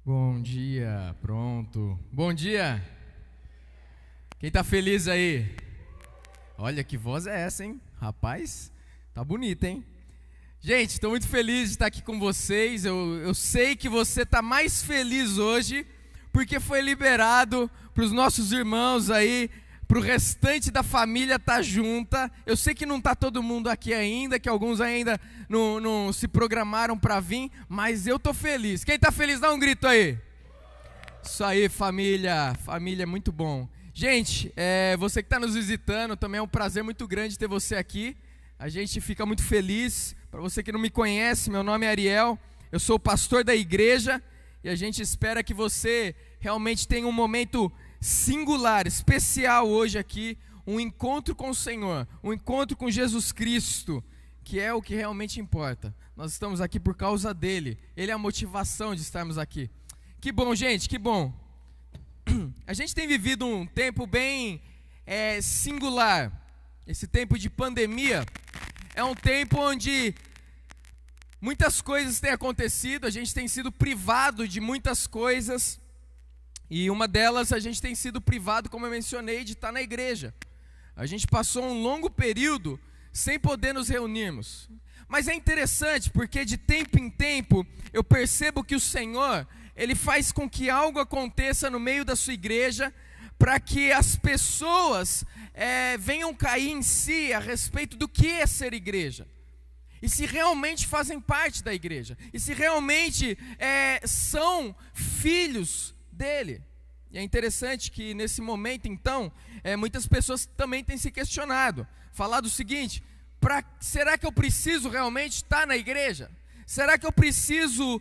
Bom dia, pronto. Bom dia. Quem tá feliz aí? Olha que voz é essa, hein? Rapaz, tá bonita, hein? Gente, estou muito feliz de estar aqui com vocês. Eu sei que você tá mais feliz hoje porque foi liberado para os nossos irmãos aí, para o restante da família estar junta. Eu sei que não está todo mundo aqui ainda, que alguns ainda não se programaram para vir, mas eu estou feliz. Quem está feliz, dá um grito aí. Isso aí, família, família é muito bom. Gente, você que está nos visitando, também é um prazer muito grande ter você aqui. A gente fica muito feliz. Para você que não me conhece, meu nome é Ariel, eu sou o pastor da igreja e a gente espera que você realmente tenha um momento singular, especial hoje aqui, um encontro com o Senhor, um encontro com Jesus Cristo, que é o que realmente importa. Nós estamos aqui por causa dele, ele é a motivação de estarmos aqui. Que bom, gente, que bom. A gente tem vivido um tempo bem singular. Esse tempo de pandemia é um tempo onde muitas coisas têm acontecido, a gente tem sido privado de muitas coisas. E uma delas, a gente tem sido privado, como eu mencionei, de estar na igreja. A gente passou um longo período sem poder nos reunirmos. Mas é interessante, porque de tempo em tempo, eu percebo que o Senhor, Ele faz com que algo aconteça no meio da sua igreja, para que as pessoas venham cair em si a respeito do que é ser igreja. E se realmente fazem parte da igreja. E se realmente são filhos dele. E é interessante que nesse momento então, muitas pessoas também têm se questionado, falado o seguinte: será que eu preciso realmente estar na igreja? Será que eu preciso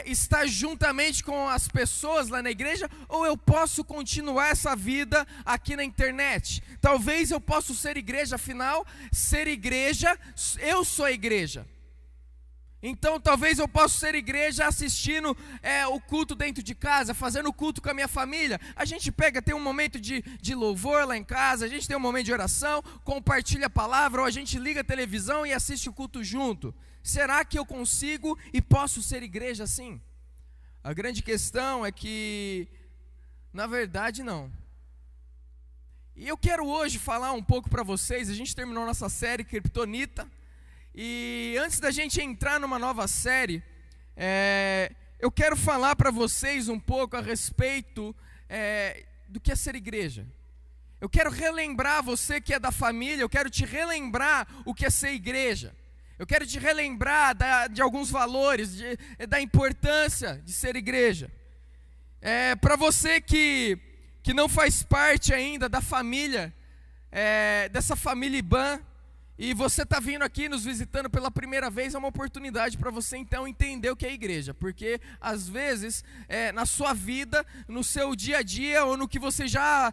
estar juntamente com as pessoas lá na igreja? Ou eu posso continuar essa vida aqui na internet? Talvez eu possa ser igreja, afinal, ser igreja, eu sou a igreja. Então talvez eu possa ser igreja assistindo o culto dentro de casa, fazendo o culto com a minha família. A gente tem um momento de louvor lá em casa, a gente tem um momento de oração, compartilha a palavra, ou a gente liga a televisão e assiste o culto junto. Será que eu consigo e posso ser igreja assim? A grande questão é que, na verdade, não. E eu quero hoje falar um pouco para vocês. A gente terminou nossa série Kryptonita. E antes da gente entrar numa nova série, eu quero falar para vocês um pouco a respeito do que é ser igreja. Eu quero relembrar você que é da família, eu quero te relembrar o que é ser igreja. Eu quero te relembrar de alguns valores, da importância de ser igreja. Para você que não faz parte ainda da família, dessa família IBAN, e você está vindo aqui nos visitando pela primeira vez, é uma oportunidade para você então entender o que é igreja. Porque às vezes, na sua vida, no seu dia a dia, ou no que você já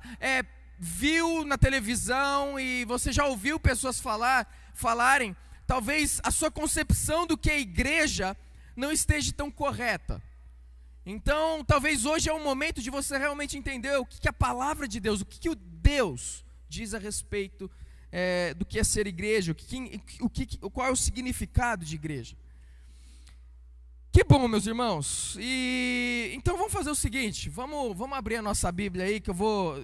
viu na televisão, e você já ouviu pessoas falarem, talvez a sua concepção do que é igreja não esteja tão correta. Então, talvez hoje é o momento de você realmente entender o que é a palavra de Deus, o que o Deus diz a respeito do que é ser igreja, qual é o significado de igreja. Que bom, meus irmãos. E então vamos fazer o seguinte, vamos abrir a nossa Bíblia aí, que eu vou,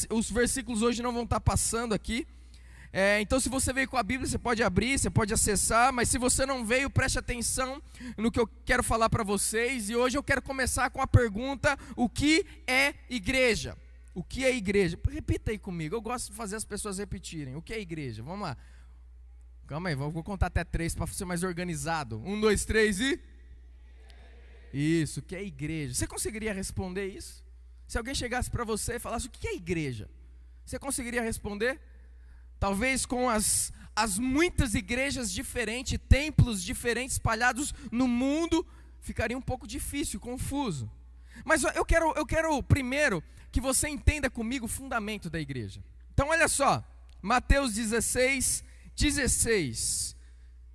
os versículos hoje não vão estar passando aqui. Então se você veio com a Bíblia, você pode abrir, você pode acessar, mas se você não veio, preste atenção no que eu quero falar para vocês. E hoje eu quero começar com a pergunta: o que é igreja? O que é igreja? Repita aí comigo, eu gosto de fazer as pessoas repetirem. O que é igreja? Vamos lá. Calma aí, vou contar até 3 para ser mais organizado. 1, 2, 3 e... Isso, o que é igreja? Você conseguiria responder isso? Se alguém chegasse para você e falasse: o que é igreja? Você conseguiria responder? Talvez com as muitas igrejas diferentes, templos diferentes espalhados no mundo, ficaria um pouco difícil, confuso. Mas eu quero primeiro que você entenda comigo o fundamento da igreja. Então olha só, Mateus 16.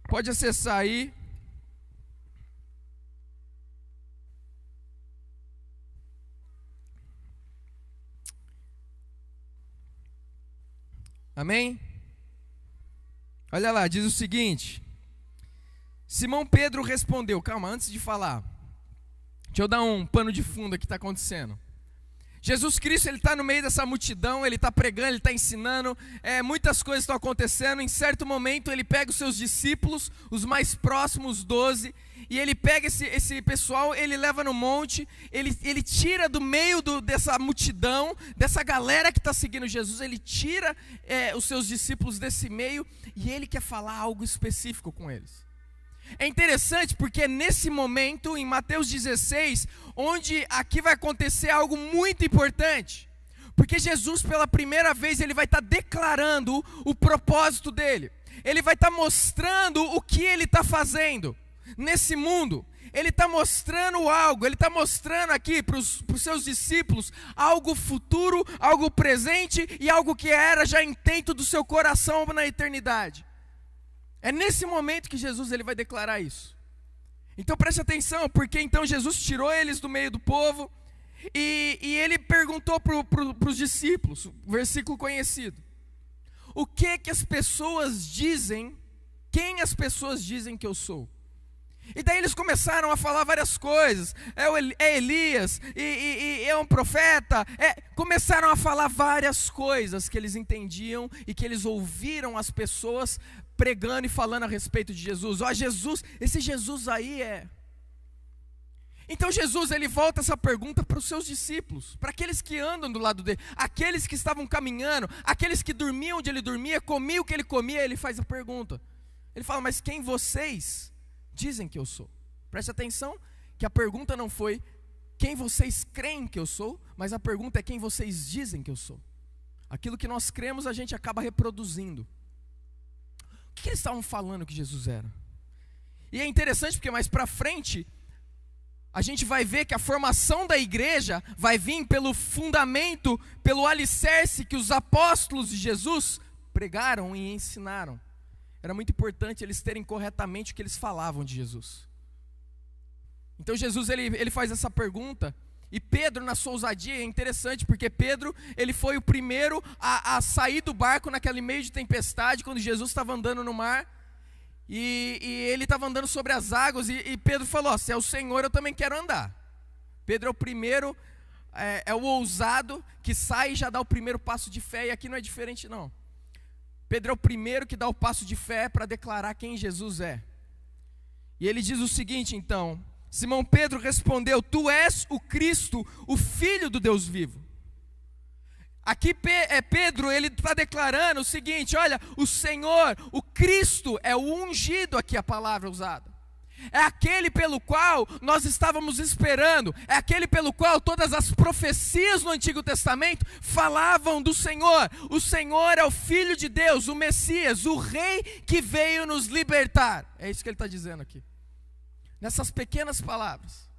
Pode acessar aí. Amém? Olha lá, diz o seguinte: Simão Pedro respondeu, calma, antes de falar, deixa Deixa eu dar um pano de fundo aqui que está acontecendo. Jesus Cristo, ele está no meio dessa multidão, ele está pregando, ele está ensinando, muitas coisas estão acontecendo. Em certo momento ele pega os seus discípulos, os mais próximos, os 12, e ele pega esse pessoal, ele leva no monte, ele tira do meio dessa multidão, dessa galera que está seguindo Jesus, ele tira os seus discípulos desse meio, e ele quer falar algo específico com eles. É interessante porque é nesse momento, em Mateus 16, onde aqui vai acontecer algo muito importante. Porque Jesus, pela primeira vez, ele vai estar declarando o propósito dele. Ele vai estar mostrando o que ele está fazendo nesse mundo. Ele está mostrando algo, ele está mostrando aqui para os seus discípulos algo futuro, algo presente e algo que era já intento do seu coração na eternidade. É nesse momento que Jesus ele vai declarar isso. Então preste atenção, porque então Jesus tirou eles do meio do povo e ele perguntou para os discípulos, versículo conhecido: o que as pessoas dizem, quem as pessoas dizem que eu sou? E daí eles começaram a falar várias coisas, é Elias, e é um profeta, começaram a falar várias coisas que eles entendiam e que eles ouviram as pessoas pregando e falando a respeito de Jesus. Jesus, esse Jesus aí Então Jesus, ele volta essa pergunta para os seus discípulos, para aqueles que andam do lado dele, aqueles que estavam caminhando, aqueles que dormiam onde ele dormia, comiam o que ele comia. Ele faz a pergunta, ele fala: mas quem vocês dizem que eu sou? Preste atenção que a pergunta não foi quem vocês creem que eu sou, mas a pergunta é quem vocês dizem que eu sou. Aquilo que nós cremos a gente acaba reproduzindo. O que eles estavam falando que Jesus era? E é interessante porque mais para frente a gente vai ver que a formação da igreja vai vir pelo fundamento, pelo alicerce que os apóstolos de Jesus pregaram e ensinaram. Era muito importante eles terem corretamente o que eles falavam de Jesus. Então Jesus ele faz essa pergunta. E Pedro, na sua ousadia, é interessante, porque Pedro, ele foi o primeiro a sair do barco naquele meio de tempestade, quando Jesus estava andando no mar, e ele estava andando sobre as águas, e Pedro falou: se é o Senhor, eu também quero andar. Pedro é o primeiro, é o ousado, que sai e já dá o primeiro passo de fé, e aqui não é diferente não. Pedro é o primeiro que dá o passo de fé para declarar quem Jesus é. E ele diz o seguinte então: Simão Pedro respondeu: tu és o Cristo, o Filho do Deus vivo. Aqui Pedro, ele está declarando o seguinte: olha, o Senhor, o Cristo é o ungido, aqui a palavra usada. É aquele pelo qual nós estávamos esperando, é aquele pelo qual todas as profecias no Antigo Testamento falavam do Senhor. O Senhor é o Filho de Deus, o Messias, o Rei que veio nos libertar. É isso que ele está dizendo aqui. Nessas pequenas palavras,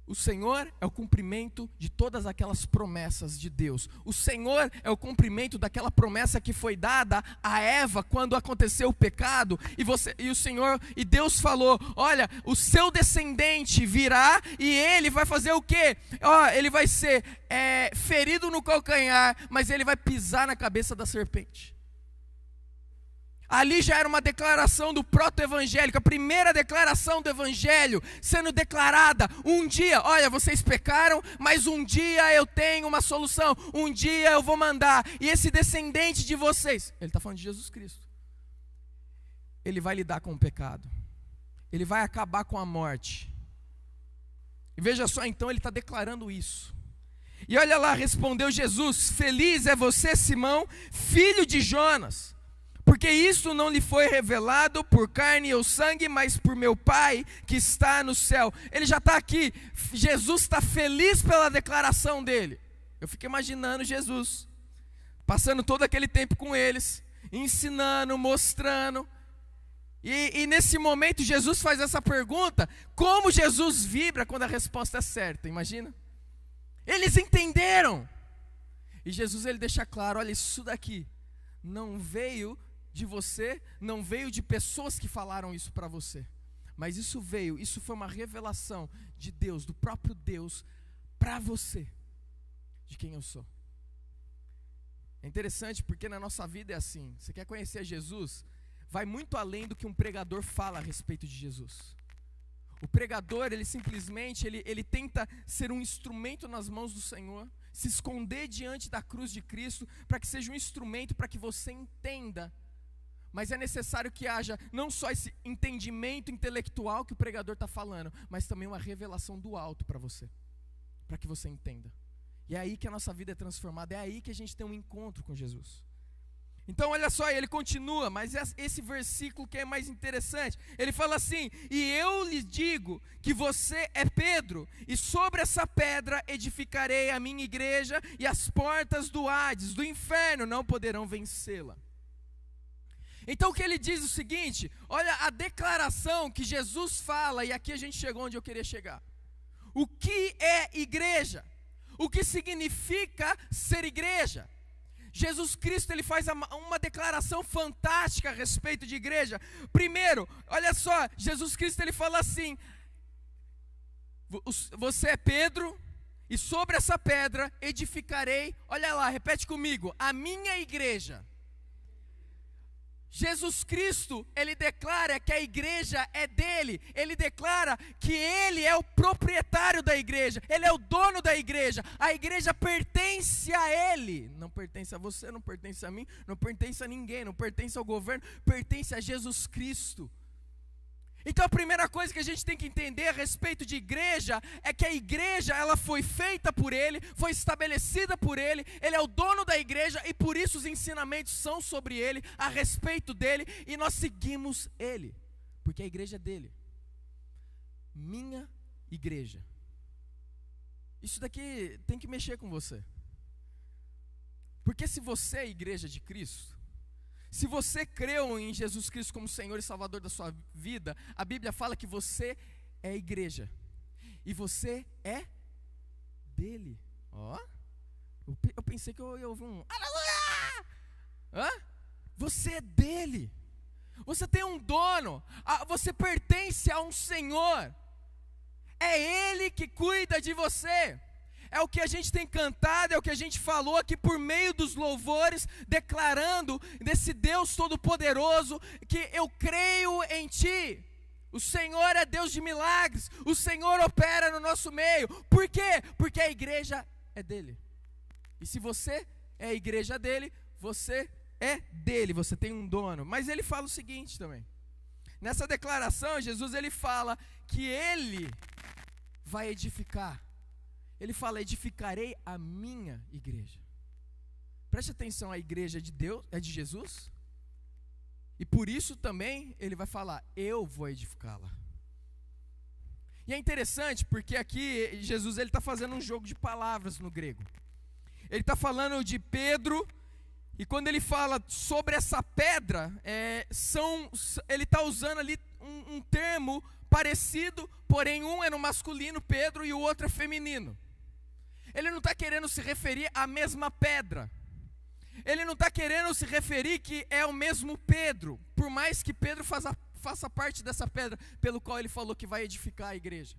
o Senhor é o cumprimento de todas aquelas promessas de Deus. O Senhor é o cumprimento daquela promessa que foi dada a Eva quando aconteceu o pecado. E Deus falou: olha, o seu descendente virá e ele vai fazer o quê? Ele vai ser ferido no calcanhar, mas ele vai pisar na cabeça da serpente. Ali já era uma declaração do proto-evangélico, a primeira declaração do evangelho sendo declarada. Um dia, olha, vocês pecaram, mas um dia eu tenho uma solução, um dia eu vou mandar, e esse descendente de vocês, ele está falando de Jesus Cristo, ele vai lidar com o pecado, ele vai acabar com a morte. E veja só, então ele está declarando isso. E olha lá, respondeu Jesus: feliz é você, Simão, filho de Jonas, porque isso não lhe foi revelado por carne ou sangue, mas por meu Pai que está no céu. Ele já está aqui, Jesus está feliz pela declaração dele. Eu fico imaginando Jesus, passando todo aquele tempo com eles, ensinando, mostrando. E nesse momento Jesus faz essa pergunta, como Jesus vibra quando a resposta é certa, imagina? Eles entenderam. E Jesus ele deixa claro: olha, isso daqui não veio de você, não veio de pessoas que falaram isso para você, mas isso foi uma revelação de Deus, do próprio Deus, para você, de quem eu sou. É interessante porque na nossa vida é assim. Você quer conhecer Jesus? Vai muito além do que um pregador fala a respeito de Jesus. O pregador, ele simplesmente, ele tenta ser um instrumento nas mãos do Senhor, se esconder diante da cruz de Cristo, para que seja um instrumento para que você entenda. Mas é necessário que haja não só esse entendimento intelectual que o pregador está falando, mas também uma revelação do alto para você, para que você entenda. E é aí que a nossa vida é transformada, é aí que a gente tem um encontro com Jesus. Então olha só, ele continua, mas esse versículo que é mais interessante, ele fala assim: e eu lhe digo que você é Pedro, e sobre essa pedra edificarei a minha igreja, e as portas do Hades, do inferno, não poderão vencê-la. Então o que ele diz é o seguinte, olha a declaração que Jesus fala, e aqui a gente chegou onde eu queria chegar. O que é igreja? O que significa ser igreja? Jesus Cristo, ele faz uma declaração fantástica a respeito de igreja. Primeiro, olha só, Jesus Cristo, ele fala assim: você é Pedro, e sobre essa pedra edificarei, olha lá, repete comigo, a minha igreja. Jesus Cristo, ele declara que a igreja é dele, ele declara que ele é o proprietário da igreja, ele é o dono da igreja, a igreja pertence a ele, não pertence a você, não pertence a mim, não pertence a ninguém, não pertence ao governo, pertence a Jesus Cristo. Então a primeira coisa que a gente tem que entender a respeito de igreja é que a igreja, ela foi feita por ele, foi estabelecida por ele, ele é o dono da igreja e por isso os ensinamentos são sobre ele, a respeito dele, e nós seguimos ele, porque a igreja é dele. Minha igreja. Isso daqui tem que mexer com você. Porque se você é a igreja de Cristo, se você creu em Jesus Cristo como Senhor e Salvador da sua vida, a Bíblia fala que você é a igreja. E você é dele. Ó, eu pensei que eu ia ouvir um aleluia! Hã? Você é dele. Você tem um dono. Você pertence a um Senhor. É Ele que cuida de você. É o que a gente tem cantado, é o que a gente falou aqui por meio dos louvores, declarando desse Deus Todo-Poderoso, que eu creio em Ti. O Senhor é Deus de milagres, o Senhor opera no nosso meio. Por quê? Porque a igreja é dele. E se você é a igreja dele, você é dele, você tem um dono. Mas ele fala o seguinte também. Nessa declaração, Jesus ele fala que ele vai edificar. Ele fala: edificarei a minha igreja. Preste atenção, a igreja de Deus é de Jesus. E por isso também ele vai falar: eu vou edificá-la. E é interessante porque aqui Jesus está fazendo um jogo de palavras no grego. Ele está falando de Pedro, e quando ele fala sobre essa pedra, ele está usando ali um termo parecido, porém um é no masculino, Pedro, e o outro é feminino. Ele não está querendo se referir à mesma pedra. Ele não está querendo se referir que é o mesmo Pedro, por mais que Pedro faça parte dessa pedra, pelo qual ele falou que vai edificar a igreja.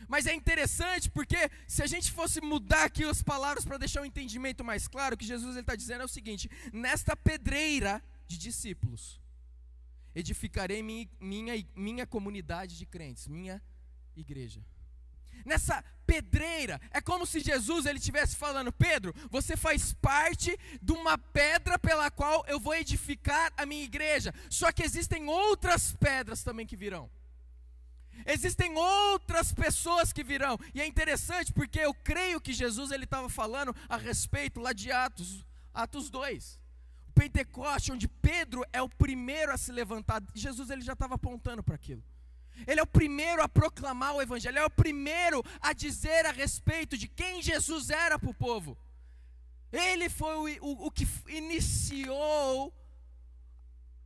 Mas é interessante porque se a gente fosse mudar aqui as palavras para deixar o entendimento mais claro, o que Jesus está dizendo é o seguinte: nesta pedreira de discípulos, edificarei minha comunidade de crentes, minha igreja. Nessa pedreira, é como se Jesus ele estivesse falando: Pedro, você faz parte de uma pedra pela qual eu vou edificar a minha igreja. Só que existem outras pedras também que virão. Existem outras pessoas que virão. E é interessante porque eu creio que Jesus ele estava falando a respeito lá de Atos 2. O Pentecoste, onde Pedro é o primeiro a se levantar. Jesus ele já estava apontando para aquilo. Ele é o primeiro a proclamar o evangelho, ele é o primeiro a dizer a respeito de quem Jesus era para o povo. Ele foi o que iniciou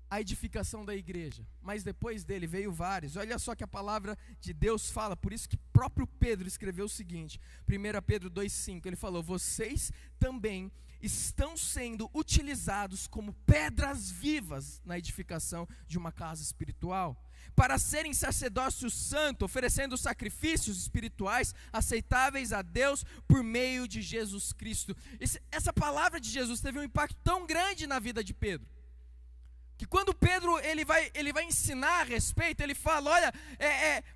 a edificação da igreja, mas depois dele veio vários. Olha só que a palavra de Deus fala, por isso que próprio Pedro escreveu o seguinte, 1 Pedro 2,5, ele falou: vocês também estão sendo utilizados como pedras vivas na edificação de uma casa espiritual, para serem sacerdócio santo, oferecendo sacrifícios espirituais aceitáveis a Deus por meio de Jesus Cristo. Essa palavra de Jesus teve um impacto tão grande na vida de Pedro, Que quando Pedro ele vai ensinar a respeito, ele fala, olha,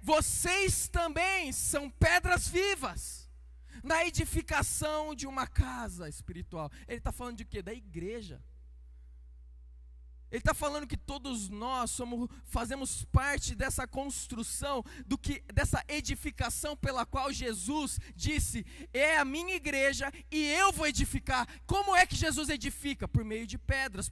vocês também são pedras vivas na edificação de uma casa espiritual. Ele está falando de quê? Da igreja. Ele está falando que todos nós fazemos parte dessa construção, dessa edificação pela qual Jesus disse, é a minha igreja e eu vou edificar. Como é que Jesus edifica? Por meio de pedras,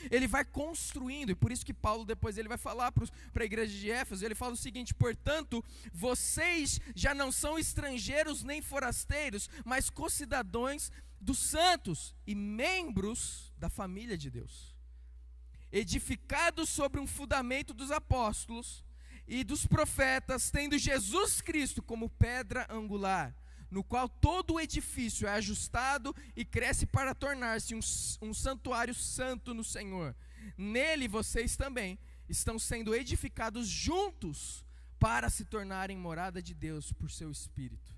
ele vai construindo. E por isso que Paulo depois ele vai falar para a igreja de Éfeso, ele fala o seguinte, portanto, vocês já não são estrangeiros nem forasteiros, mas concidadãos dos santos e membros da família de Deus. Edificados sobre um fundamento dos apóstolos e dos profetas, tendo Jesus Cristo como pedra angular, no qual todo o edifício é ajustado e cresce para tornar-se um santuário santo no Senhor. Nele vocês também estão sendo edificados juntos para se tornarem morada de Deus por seu Espírito.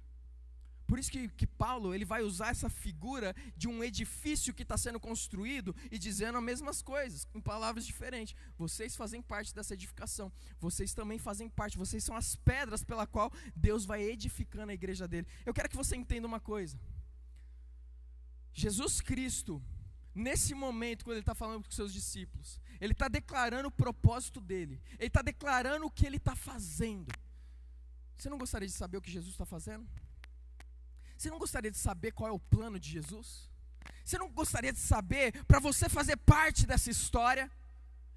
Por isso que Paulo ele vai usar essa figura de um edifício que está sendo construído e dizendo as mesmas coisas, com palavras diferentes. Vocês fazem parte dessa edificação, vocês também fazem parte, vocês são as pedras pela qual Deus vai edificando a igreja dele. Eu quero que você entenda uma coisa. Jesus Cristo, nesse momento, quando ele está falando com os seus discípulos, ele está declarando o propósito dele, ele está declarando o que ele está fazendo. Você não gostaria de saber o que Jesus está fazendo? Você não gostaria de saber qual é o plano de Jesus? Você não gostaria de saber, para você fazer parte dessa história,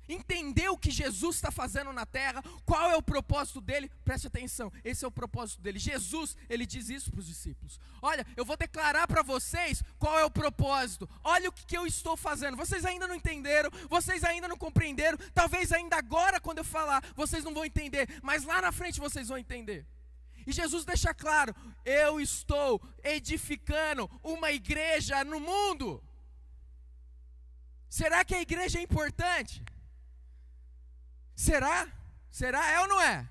entender o que Jesus está fazendo na terra, qual é o propósito dele? Preste atenção, esse é o propósito dele. Jesus, ele diz isso para os discípulos. Olha, eu vou declarar para vocês qual é o propósito. Olha o que eu estou fazendo. Vocês ainda não entenderam, vocês ainda não compreenderam. Talvez ainda agora, quando eu falar, vocês não vão entender, mas lá na frente vocês vão entender. E Jesus deixa claro, eu estou edificando uma igreja no mundo. Será que a igreja é importante? Será? Será? É ou não é?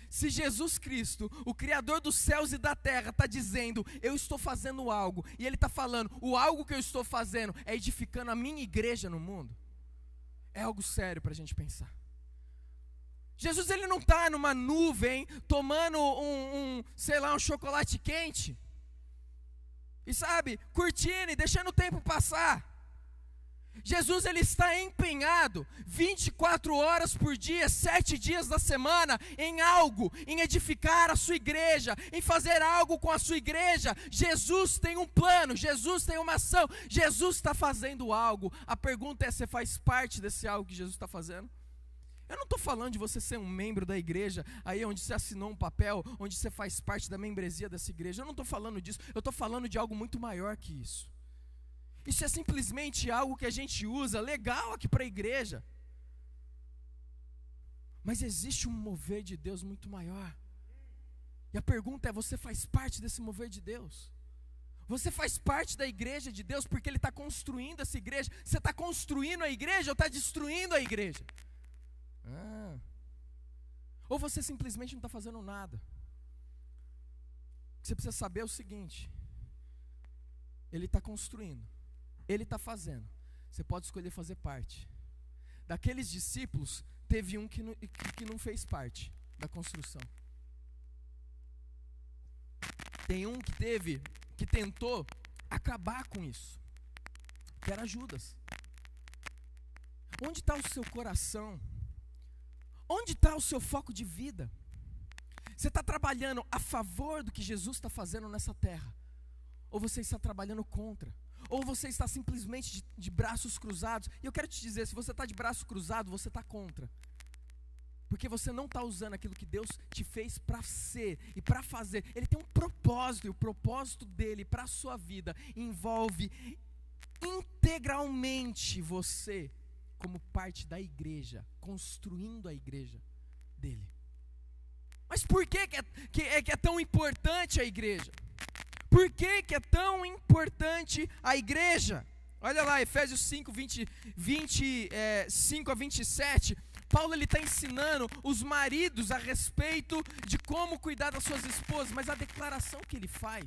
Se Jesus Cristo, o Criador dos céus e da terra, está dizendo, eu estou fazendo algo, e Ele está falando, o algo que eu estou fazendo é edificando a minha igreja no mundo, é algo sério para a gente pensar. Jesus ele não está numa nuvem tomando um chocolate quente e sabe, curtindo e deixando o tempo passar. Jesus ele está empenhado 24 horas por dia, 7 dias da semana em algo, em edificar a sua igreja, em fazer algo com a sua igreja. Jesus tem um plano, Jesus tem uma ação, Jesus está fazendo algo. A pergunta é, você faz parte desse algo que Jesus está fazendo? Eu não estou falando de você ser um membro da igreja, aí onde você assinou um papel, onde você faz parte da membresia dessa igreja. Eu não estou falando disso, eu estou falando de algo muito maior que isso. Isso é simplesmente algo que a gente usa, legal aqui para a igreja. Mas existe um mover de Deus muito maior. E a pergunta é, você faz parte desse mover de Deus? Você faz parte da igreja de Deus porque Ele está construindo essa igreja? Você está construindo a igreja ou está destruindo a igreja? Ou você simplesmente não está fazendo nada? O que você precisa saber é o seguinte: Ele está construindo, Ele está fazendo. Você pode escolher fazer parte. Daqueles discípulos, teve um que não fez parte da construção. Tem um que tentou acabar com isso, que era Judas. Onde está o seu coração? Onde está o seu foco de vida? Você está trabalhando a favor do que Jesus está fazendo nessa terra? Ou você está trabalhando contra? Ou você está simplesmente de braços cruzados? E eu quero te dizer, se você está de braço cruzado, você está contra. Porque você não está usando aquilo que Deus te fez para ser e para fazer. Ele tem um propósito, e o propósito dele para a sua vida envolve integralmente você como parte da igreja, construindo a igreja dele. Mas por que é tão importante a igreja? Por que é tão importante a igreja? Olha lá, Efésios 5, 5 a 27, Paulo está ensinando os maridos a respeito de como cuidar das suas esposas, mas a declaração que ele faz,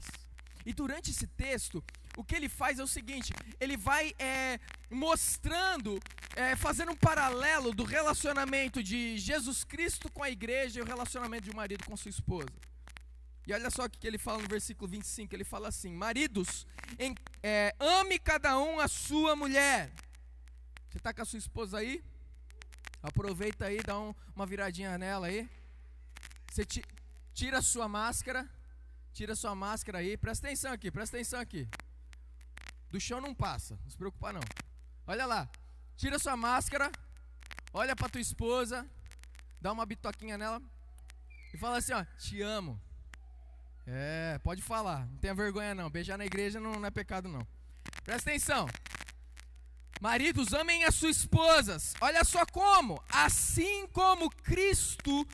E durante esse texto, o que ele faz é o seguinte, ele vai mostrando, fazendo um paralelo do relacionamento de Jesus Cristo com a igreja e o relacionamento de um marido com sua esposa. E olha só o que ele fala no versículo 25, ele fala assim: maridos, ame cada um a sua mulher. Você está com a sua esposa aí? Aproveita aí, dá uma viradinha nela aí. Você tira a sua máscara aí, presta atenção aqui. Do chão não passa, não se preocupa não. Olha lá, tira a sua máscara, olha para tua esposa, dá uma bitoquinha nela e fala assim, ó, te amo. Pode falar, não tenha vergonha não, beijar na igreja não é pecado não. Presta atenção. Maridos, amem as suas esposas. Olha só como, assim como Cristo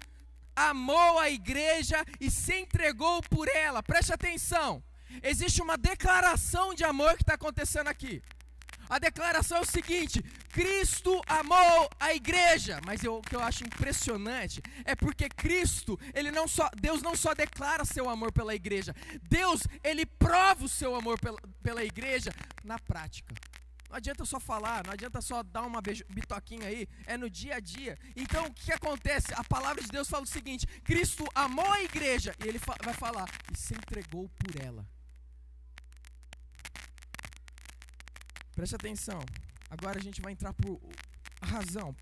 amou a igreja e se entregou por ela. Preste atenção, existe uma declaração de amor que está acontecendo aqui. A declaração é o seguinte: Cristo amou a igreja. Mas o que eu acho impressionante é porque Deus não só declara seu amor pela igreja, Deus, ele prova o seu amor pela igreja na prática. Não adianta só falar, não adianta só dar uma bitoquinha aí, é no dia a dia. Então o que acontece? A palavra de Deus fala o seguinte: Cristo amou a igreja, e ele vai falar, e se entregou por ela. Preste atenção, agora a gente vai entrar por razão,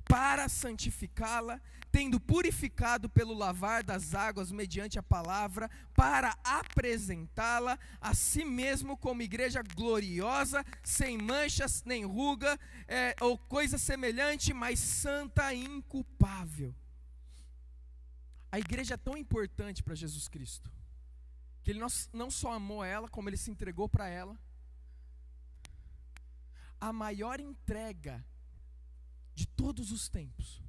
para santificá-la, tendo purificado pelo lavar das águas mediante a palavra, para apresentá-la a si mesmo como igreja gloriosa, sem manchas nem ruga, ou coisa semelhante, mas santa e inculpável. A igreja é tão importante para Jesus Cristo, que ele não só amou ela, como ele se entregou para ela. A maior entrega de todos os tempos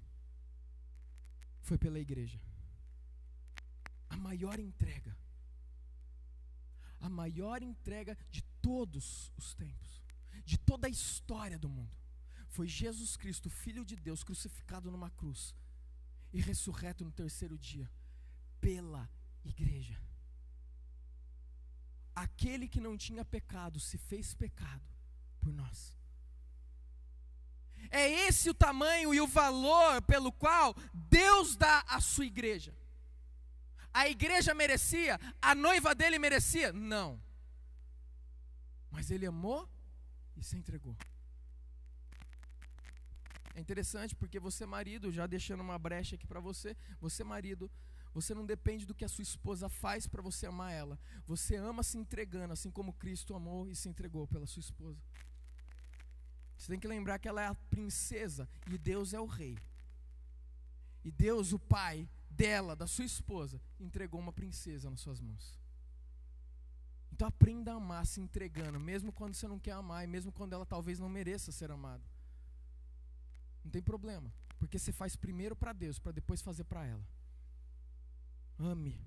foi pela igreja. A maior entrega de todos os tempos, de toda a história do mundo, foi Jesus Cristo, Filho de Deus, crucificado numa cruz e ressurreto no terceiro dia pela igreja. Aquele que não tinha pecado se fez pecado por nós. É esse o tamanho e o valor pelo qual Deus dá à sua igreja. A igreja merecia? A noiva dele merecia? Não. Mas ele amou e se entregou. É interessante porque você, marido, já deixando uma brecha aqui para você, marido, você não depende do que a sua esposa faz para você amar ela. Você ama se entregando, assim como Cristo amou e se entregou pela sua esposa. Você tem que lembrar que ela é a princesa e Deus é o rei. E Deus, o pai dela, da sua esposa, entregou uma princesa nas suas mãos. Então aprenda a amar se entregando, mesmo quando você não quer amar e mesmo quando ela talvez não mereça ser amada. Não tem problema, porque você faz primeiro para Deus, para depois fazer para ela. Ame.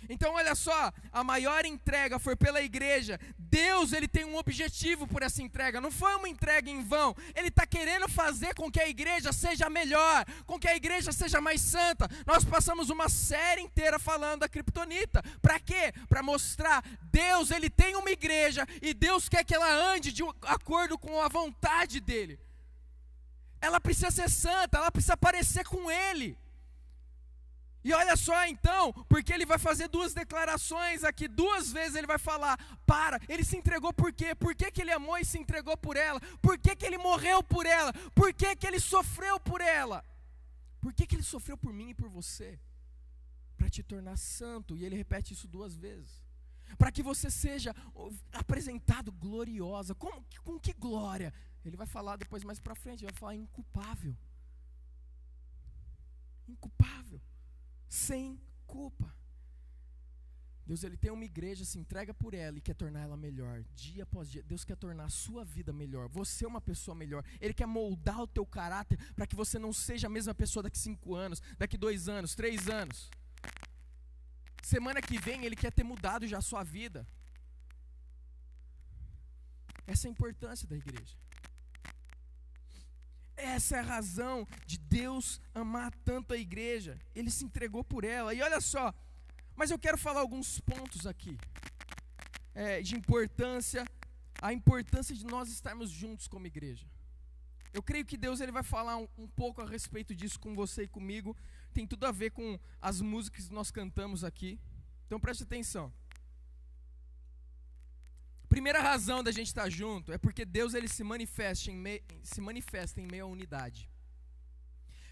Então olha só, a maior entrega foi pela igreja. Deus, ele tem um objetivo por essa entrega, não foi uma entrega em vão. Ele está querendo fazer com que a igreja seja melhor, com que a igreja seja mais santa. Nós passamos uma série inteira falando da criptonita. Para quê? Para mostrar, Deus, ele tem uma igreja e Deus quer que ela ande de acordo com a vontade dele. Ela precisa ser santa, ela precisa parecer com ele. E olha só então, porque ele vai fazer duas declarações aqui, duas vezes ele vai falar, ele se entregou por quê? Por que que ele amou e se entregou por ela? Por que que ele morreu por ela? Por que que ele sofreu por ela? Por que que ele sofreu por mim e por você? Para te tornar santo, e ele repete isso duas vezes. Para que você seja apresentado gloriosa, com que glória? Ele vai falar depois mais para frente, ele vai falar inculpável. Sem culpa. Deus, ele tem uma igreja, se entrega por ela e quer tornar ela melhor, dia após dia. Deus quer tornar a sua vida melhor, você é uma pessoa melhor. Ele quer moldar o teu caráter para que você não seja a mesma pessoa daqui 5 anos, daqui 2 anos, 3 anos. Semana que vem ele quer ter mudado já a sua vida. Essa é a importância da igreja. Essa é a razão de Deus amar tanto a igreja. Ele se entregou por ela. E olha só, Mas eu quero falar alguns pontos aqui, de importância, a importância de nós estarmos juntos como igreja. Eu creio que Deus ele vai falar um pouco a respeito disso com você e comigo. Tem tudo a ver com as músicas que nós cantamos aqui. Então preste atenção. Primeira razão da gente estar junto é porque Deus ele se manifesta em meio à unidade.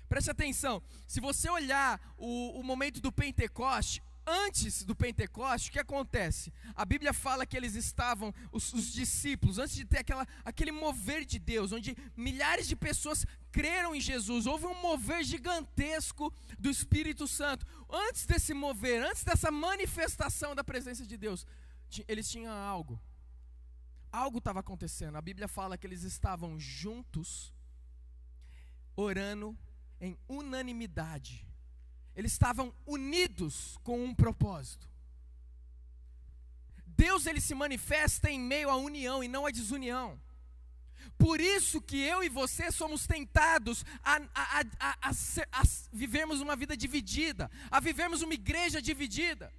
Preste atenção, se você olhar o momento do Pentecoste, antes do Pentecoste, o que acontece? A Bíblia fala que eles estavam, os discípulos, antes de ter aquele mover de Deus, onde milhares de pessoas creram em Jesus, houve um mover gigantesco do Espírito Santo. Antes desse mover, antes dessa manifestação da presença de Deus, eles tinham algo estava acontecendo. A Bíblia fala que eles estavam juntos, orando em unanimidade. Eles estavam unidos com um propósito. Deus ele se manifesta em meio à união e não à desunião. Por isso que eu e você somos tentados a vivermos uma vida dividida, a vivermos uma igreja dividida.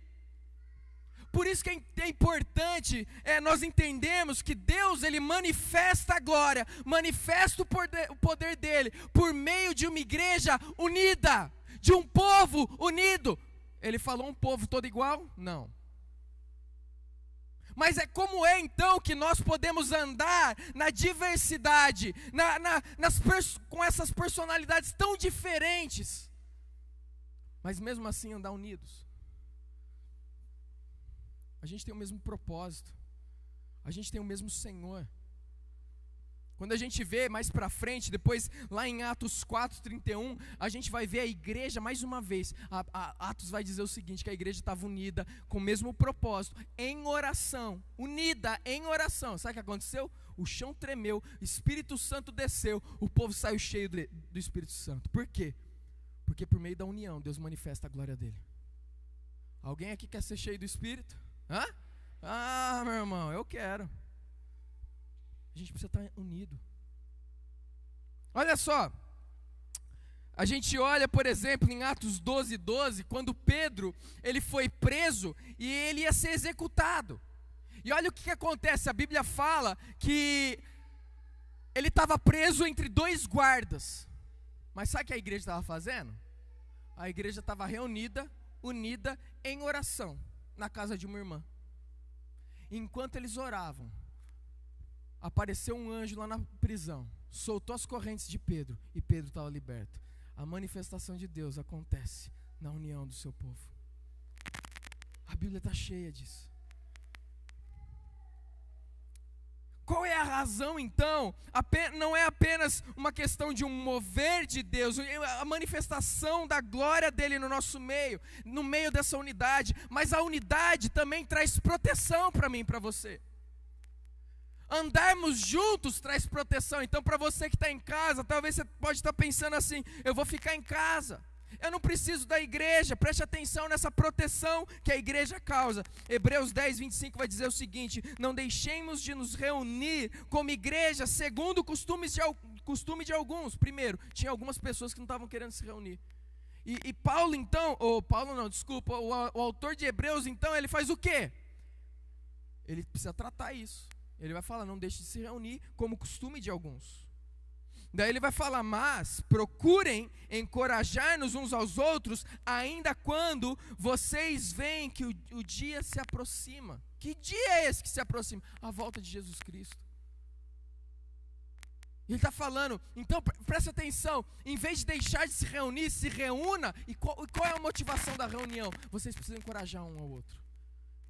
Por isso que é importante nós entendermos que Deus ele manifesta a glória, manifesta o poder dele por meio de uma igreja unida, de um povo unido. Ele falou um povo todo igual? Não. Mas como é então que nós podemos andar na diversidade, com essas personalidades tão diferentes, mas mesmo assim andar unidos? A gente tem o mesmo propósito, a gente tem o mesmo Senhor. Quando a gente vê mais para frente, depois lá em Atos 4:31, a gente vai ver a igreja mais uma vez. Atos vai dizer o seguinte, que a igreja estava unida com o mesmo propósito, em oração, unida em oração. Sabe o que aconteceu? O chão tremeu, o Espírito Santo desceu, o povo saiu cheio do Espírito Santo. Por quê? Porque por meio da união, Deus manifesta a glória dele. Alguém aqui quer ser cheio do Espírito? Hã? Ah, meu irmão, eu quero. A gente precisa estar unido. Olha só, a gente olha, por exemplo, em Atos 12:12, quando Pedro ele foi preso e ele ia ser executado. E olha o que acontece, a Bíblia fala que ele estava preso entre dois guardas. Mas sabe o que a igreja estava fazendo? A igreja estava reunida, unida em oração, na casa de uma irmã. Enquanto eles oravam, apareceu um anjo lá na prisão, soltou as correntes de Pedro, e Pedro estava liberto. A manifestação de Deus acontece na união do seu povo. A Bíblia está cheia disso. Qual é a razão então? Não é apenas uma questão de um mover de Deus, a manifestação da glória dele no nosso meio, no meio dessa unidade, mas a unidade também traz proteção para mim e para você. Andarmos juntos traz proteção. Então para você que está em casa, talvez você pode estar pensando assim, eu vou ficar em casa, eu não preciso da igreja. Preste atenção nessa proteção que a igreja causa. Hebreus 10:25 vai dizer o seguinte: não deixemos de nos reunir como igreja segundo o costume de alguns. Primeiro, tinha algumas pessoas que não estavam querendo se reunir. E Paulo então, o autor de Hebreus então, ele faz o quê? Ele precisa tratar isso. Ele vai falar, não deixe de se reunir como costume de alguns. Daí ele vai falar, mas procurem encorajar-nos uns aos outros, ainda quando vocês veem que o dia se aproxima. Que dia é esse que se aproxima? A volta de Jesus Cristo. Ele está falando, então preste atenção, em vez de deixar de se reunir, se reúna. E qual é a motivação da reunião? Vocês precisam encorajar um ao outro.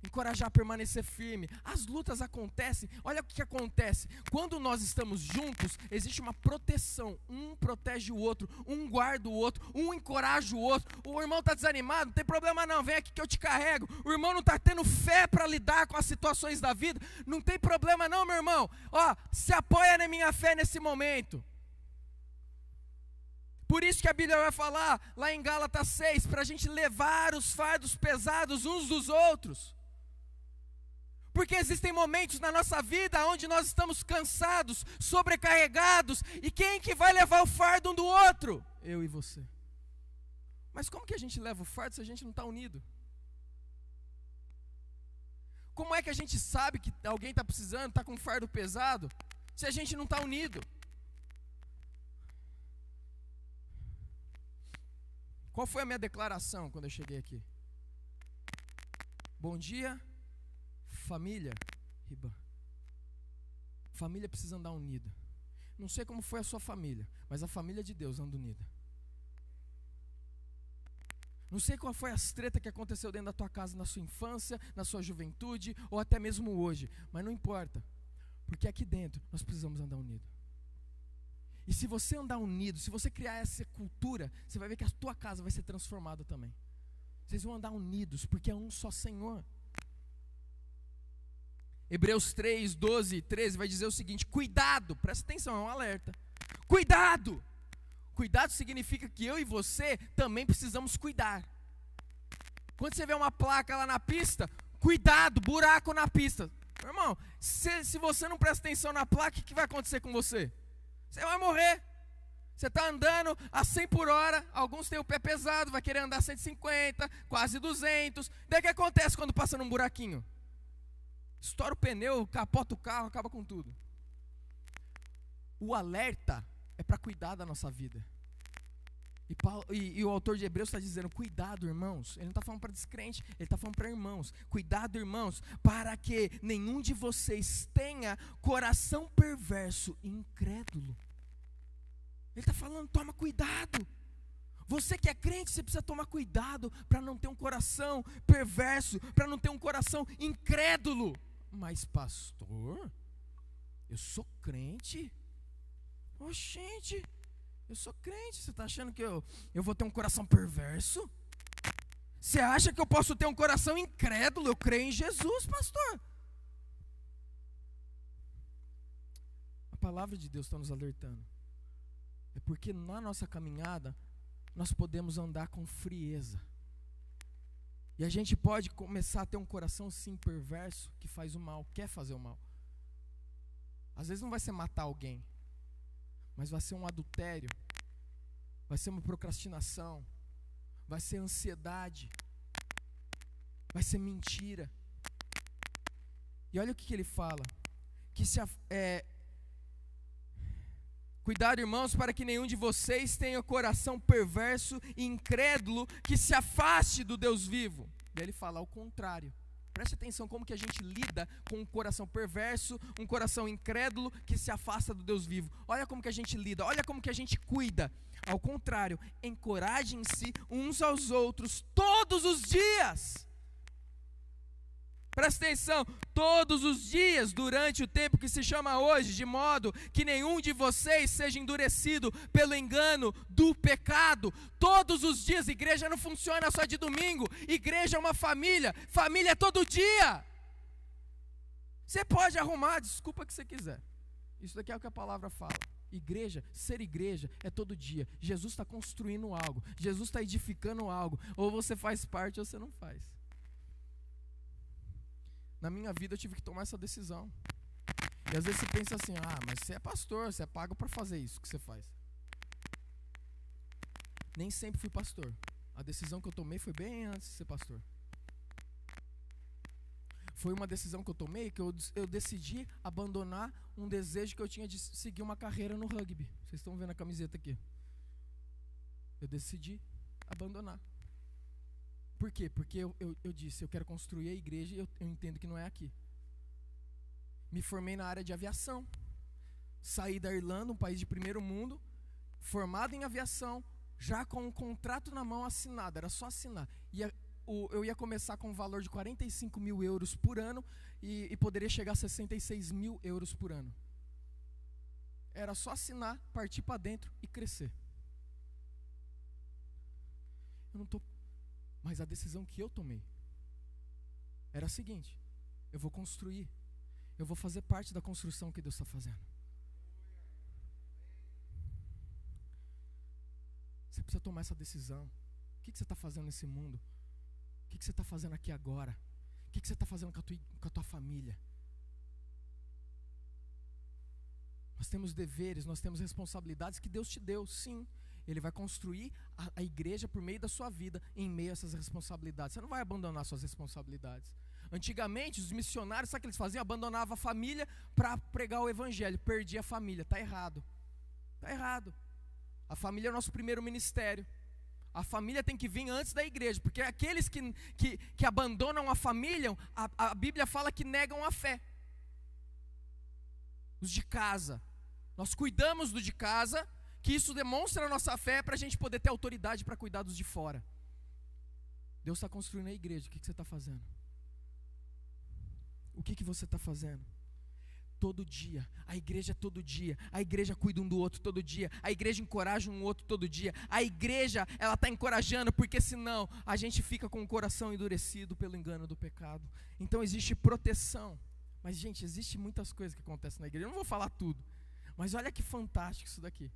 Encorajar a permanecer firme. As lutas acontecem. Olha o que acontece. Quando nós estamos juntos, existe uma proteção. Um protege o outro, um guarda o outro, um encoraja o outro. O irmão está desanimado, não tem problema não, vem aqui que eu te carrego. O irmão não está tendo fé para lidar com as situações da vida, não tem problema não, meu irmão. Se apoia na minha fé nesse momento. Por isso que a Bíblia vai falar lá em Gálatas 6, para a gente levar os fardos pesados uns dos outros. Porque existem momentos na nossa vida onde nós estamos cansados, sobrecarregados, e quem que vai levar o fardo um do outro? Eu e você. Mas como que a gente leva o fardo se a gente não está unido? Como é que a gente sabe que alguém está precisando, está com um fardo pesado, se a gente não está unido? Qual foi a minha declaração quando eu cheguei aqui? Bom dia, família. Riba. Família precisa andar unida. Não sei como foi a sua família, mas a família de Deus anda unida. Não sei qual foi as tretas que aconteceu dentro da tua casa na sua infância, na sua juventude, ou até mesmo hoje, mas não importa, porque aqui dentro nós precisamos andar unidos. E se você andar unido, se você criar essa cultura, você vai ver que a tua casa vai ser transformada também. Vocês vão andar unidos, porque é um só Senhor. Hebreus 3, 12 e 13 vai dizer o seguinte: cuidado, presta atenção, é um alerta. Cuidado! Cuidado significa que eu e você também precisamos cuidar. Quando você vê uma placa lá na pista, cuidado, buraco na pista. Meu irmão, se você não presta atenção na placa, o que vai acontecer com você? Você vai morrer. Você está andando a 100 por hora, alguns têm o pé pesado, vai querer andar 150, quase 200. Daí o que acontece quando passa num buraquinho? Estoura o pneu, capota o carro, acaba com tudo. O alerta é para cuidar da nossa vida. E o autor de Hebreus está dizendo: cuidado, irmãos. Ele não está falando para descrente, ele está falando para irmãos. Cuidado, irmãos, para que nenhum de vocês tenha coração perverso e incrédulo. Ele está falando: toma cuidado. Você que é crente, você precisa tomar cuidado para não ter um coração perverso, para não ter um coração incrédulo. Mas pastor, eu sou crente. Oxente, eu sou crente. Você está achando que eu vou ter um coração perverso? Você acha que eu posso ter um coração incrédulo? Eu creio em Jesus, pastor. A palavra de Deus está nos alertando. É porque na nossa caminhada nós podemos andar com frieza. E a gente pode começar a ter um coração sim perverso, que faz o mal, quer fazer o mal. Às vezes não vai ser matar alguém, mas vai ser um adultério, vai ser uma procrastinação, vai ser ansiedade, vai ser mentira. E olha o que ele fala, que cuidado, irmãos, para que nenhum de vocês tenha coração perverso e incrédulo, que se afaste do Deus vivo. E ele fala ao contrário. Preste atenção como que a gente lida com um coração perverso, um coração incrédulo que se afasta do Deus vivo. Olha como que a gente lida, olha como que a gente cuida. Ao contrário, encorajem-se uns aos outros todos os dias. Presta atenção, todos os dias durante o tempo que se chama hoje, de modo que nenhum de vocês seja endurecido pelo engano do pecado. Todos os dias, igreja não funciona só de domingo, igreja é uma família, família é todo dia. Você pode arrumar a desculpa que você quiser, isso daqui é o que a palavra fala. Igreja, ser igreja é todo dia. Jesus está construindo algo, Jesus está edificando algo, ou você faz parte ou você não faz. Na minha vida eu tive que tomar essa decisão. E às vezes você pensa assim: mas você é pastor, você é pago para fazer isso que você faz. Nem sempre fui pastor. A decisão que eu tomei foi bem antes de ser pastor. Foi uma decisão que eu tomei, que eu decidi abandonar um desejo que eu tinha de seguir uma carreira no rugby. Vocês estão vendo a camiseta aqui. Eu decidi abandonar. Por quê? Porque eu disse: eu quero construir a igreja e eu entendo que não é aqui. Me formei na área de aviação. Saí da Irlanda, um país de primeiro mundo, formado em aviação, já com um contrato na mão assinado, era só assinar. Eu ia começar com um valor de 45 mil euros por ano e poderia chegar a 66 mil euros por ano. Era só assinar, partir para dentro e crescer. Mas a decisão que eu tomei era a seguinte: eu vou construir, eu vou fazer parte da construção que Deus está fazendo. Você precisa tomar essa decisão. O que você está fazendo nesse mundo? O que você está fazendo aqui agora? O que você está fazendo com a tua família? Nós temos deveres, nós temos responsabilidades que Deus te deu, sim. Ele vai construir a igreja por meio da sua vida, em meio a essas responsabilidades. Você não vai abandonar suas responsabilidades, Antigamente, os missionários, sabe o que eles faziam? Abandonavam a família para pregar o evangelho. Perdia a família. Está errado. Está errado. A família é o nosso primeiro ministério. A família tem que vir antes da igreja. Porque aqueles que abandonam a família, a Bíblia fala que negam a fé. Os de casa. Nós cuidamos do de casa, que isso demonstra a nossa fé para a gente poder ter autoridade para cuidar dos de fora. Deus está construindo a igreja. O que você está fazendo? O que você está fazendo? Todo dia, a igreja todo dia, a igreja cuida um do outro todo dia, a igreja encoraja um outro todo dia, a igreja, ela está encorajando, porque senão a gente fica com o coração endurecido pelo engano do pecado. Então existe proteção, mas gente, existe muitas coisas que acontecem na igreja, eu não vou falar tudo, mas olha que fantástico isso daqui.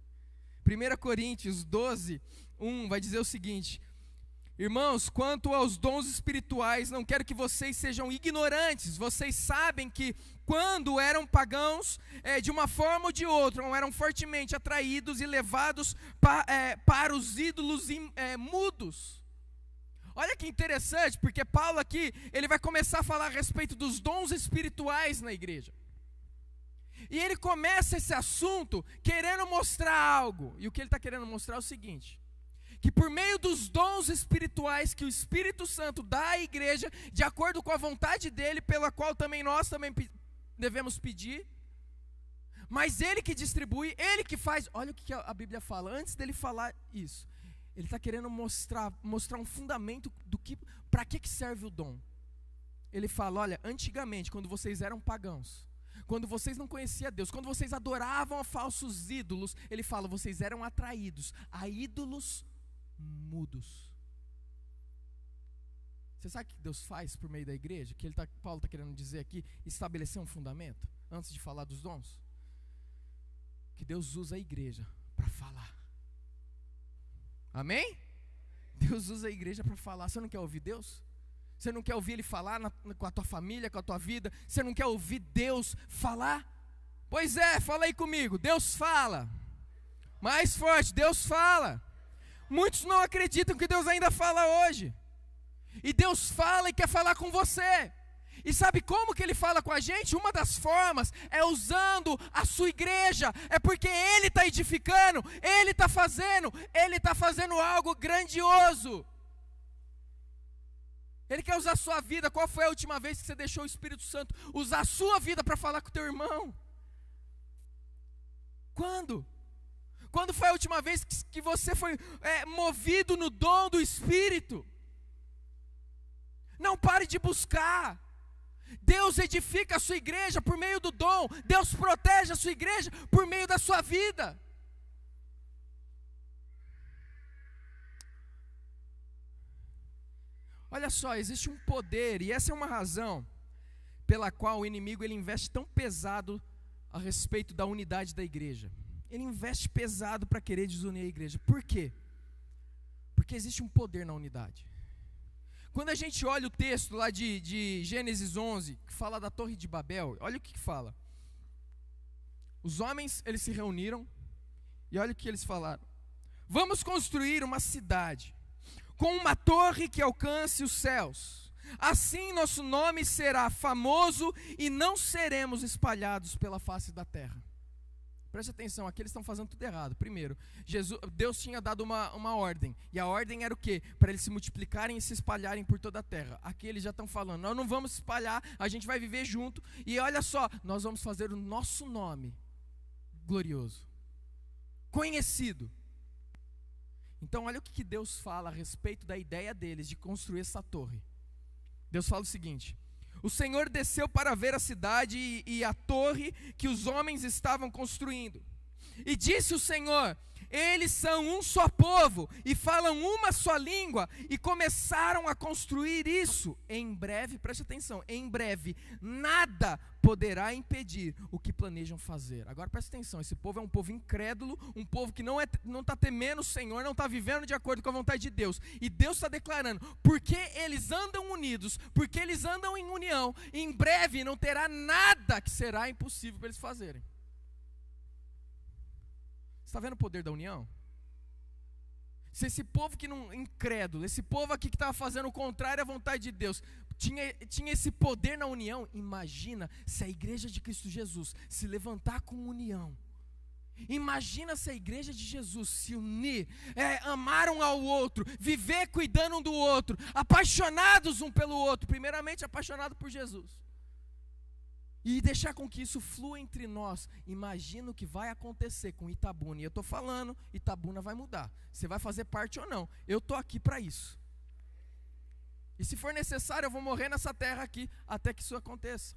1 Coríntios 12, 1 vai dizer o seguinte: irmãos, quanto aos dons espirituais, não quero que vocês sejam ignorantes. Vocês sabem que quando eram pagãos, de uma forma ou de outra, eram fortemente atraídos e levados para os ídolos mudos. Olha que interessante, porque Paulo aqui, ele vai começar a falar a respeito dos dons espirituais na igreja. E ele começa esse assunto querendo mostrar algo. E o que ele está querendo mostrar é o seguinte: que por meio dos dons espirituais que o Espírito Santo dá à igreja, de acordo com a vontade dele, pela qual nós também devemos pedir, mas ele que distribui, ele que faz. Olha o que a Bíblia fala, antes dele falar isso, ele está querendo mostrar um fundamento para que serve o dom. Ele fala: olha, antigamente, quando vocês eram pagãos, quando vocês não conheciam Deus, quando vocês adoravam a falsos ídolos, ele fala, vocês eram atraídos a ídolos mudos. Você sabe o que Deus faz por meio da igreja? Que Paulo está querendo dizer aqui, estabelecer um fundamento, antes de falar dos dons. Que Deus usa a igreja para falar. Amém? Deus usa a igreja para falar. Você não quer ouvir Deus? Você não quer ouvir Ele falar com a tua família, com a tua vida? Você não quer ouvir Deus falar? Pois é, fala aí comigo. Deus fala. Mais forte, Deus fala. Muitos não acreditam que Deus ainda fala hoje. E Deus fala e quer falar com você. E sabe como que Ele fala com a gente? Uma das formas é usando a sua igreja. É porque Ele está edificando, Ele está fazendo algo grandioso. Ele quer usar a sua vida. Qual foi a última vez que você deixou o Espírito Santo usar a sua vida para falar com o teu irmão? Quando? Quando foi a última vez que você foi movido no dom do Espírito? Não pare de buscar. Deus edifica a sua igreja por meio do dom. Deus protege a sua igreja por meio da sua vida. Olha só, existe um poder, e essa é uma razão pela qual o inimigo ele investe tão pesado a respeito da unidade da igreja. Ele investe pesado para querer desunir a igreja. Por quê? Porque existe um poder na unidade. Quando a gente olha o texto lá de Gênesis 11, que fala da Torre de Babel, olha o que fala. Os homens, eles se reuniram, e olha o que eles falaram. Vamos construir uma cidade, com uma torre que alcance os céus. Assim nosso nome será famoso e não seremos espalhados pela face da terra. Preste atenção, aqui eles estão fazendo tudo errado. Primeiro, Deus tinha dado uma ordem. E a ordem era o quê? Para eles se multiplicarem e se espalharem por toda a terra. Aqui eles já estão falando, nós não vamos espalhar, a gente vai viver junto. E olha só, nós vamos fazer o nosso nome glorioso, conhecido. Então olha o que Deus fala a respeito da ideia deles de construir essa torre. Deus fala o seguinte: o Senhor desceu para ver a cidade e a torre que os homens estavam construindo. E disse o Senhor: eles são um só povo e falam uma só língua, e começaram a construir isso. Em breve, preste atenção, em breve, nada poderá impedir o que planejam fazer. Agora preste atenção, esse povo é um povo incrédulo, um povo que não está temendo o Senhor, não está vivendo de acordo com a vontade de Deus. E Deus está declarando, porque eles andam unidos, porque eles andam em união, em breve não terá nada que será impossível para eles fazerem. Está vendo o poder da união? Se esse povo que não incrédulo, esse povo aqui que estava fazendo o contrário à vontade de Deus, tinha esse poder na união. Imagina se a igreja de Cristo Jesus se levantar com união. Imagina se a igreja de Jesus se unir, amar um ao outro, viver cuidando um do outro, apaixonados um pelo outro, primeiramente apaixonado por Jesus, e deixar com que isso flua entre nós. Imagina o que vai acontecer com Itabuna. E eu estou falando, Itabuna vai mudar. Você vai fazer parte ou não, eu estou aqui para isso. E se for necessário, eu vou morrer nessa terra aqui, até que isso aconteça.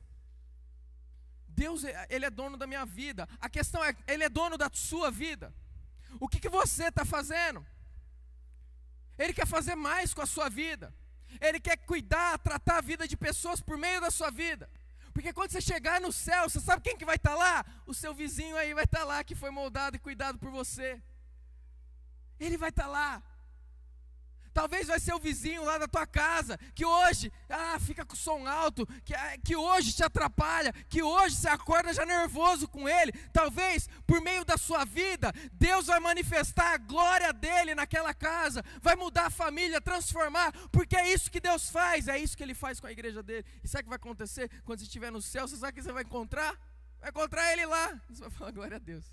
Deus, Ele é dono da minha vida. A questão é, Ele é dono da sua vida. O que você está fazendo? Ele quer fazer mais com a sua vida. Ele quer cuidar, tratar a vida de pessoas por meio da sua vida. Porque quando você chegar no céu, você sabe quem que vai estar lá? O seu vizinho aí vai estar lá, que foi moldado e cuidado por você. Ele vai estar lá. Talvez vai ser o vizinho lá da tua casa, que hoje, fica com o som alto, que hoje te atrapalha, que hoje você acorda já nervoso com ele. Talvez, por meio da sua vida, Deus vai manifestar a glória dele naquela casa, vai mudar a família, transformar, porque é isso que Deus faz, é isso que Ele faz com a igreja dele. E sabe o que vai acontecer? Quando você estiver no céu, você sabe o que você vai encontrar? Vai encontrar Ele lá. Você vai falar, glória a Deus.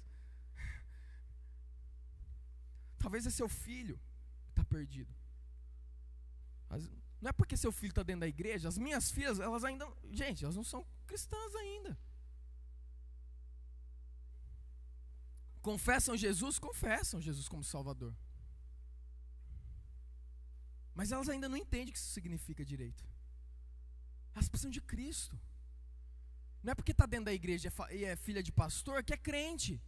Talvez é seu filho que está perdido. Não é porque seu filho está dentro da igreja. As minhas filhas, elas ainda, gente, elas não são cristãs ainda. Confessam Jesus como Salvador. Mas elas ainda não entendem o que isso significa direito. Elas precisam de Cristo. Não é porque está dentro da igreja e é filha de pastor que é crente.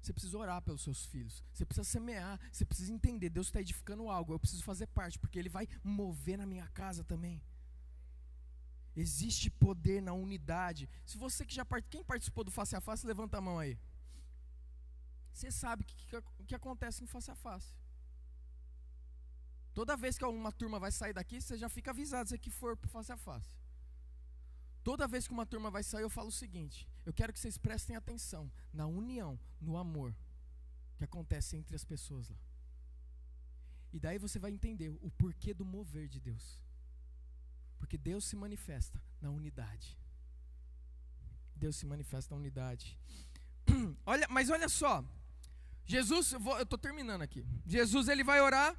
Você precisa orar pelos seus filhos, você precisa semear, você precisa entender, Deus está edificando algo, eu preciso fazer parte, porque Ele vai mover na minha casa também. Existe poder na unidade. Se você que quem participou do Face a Face, levanta a mão aí. Você sabe o que acontece no Face a Face. Toda vez que uma turma vai sair daqui, você já fica avisado, se que for para o Face a Face. Toda vez que uma turma vai sair, eu falo o seguinte: eu quero que vocês prestem atenção na união, no amor que acontece entre as pessoas lá. E daí você vai entender o porquê do mover de Deus. Porque Deus se manifesta na unidade. Deus se manifesta na unidade. Mas olha só, Jesus, eu estou terminando aqui. Jesus, ele vai orar.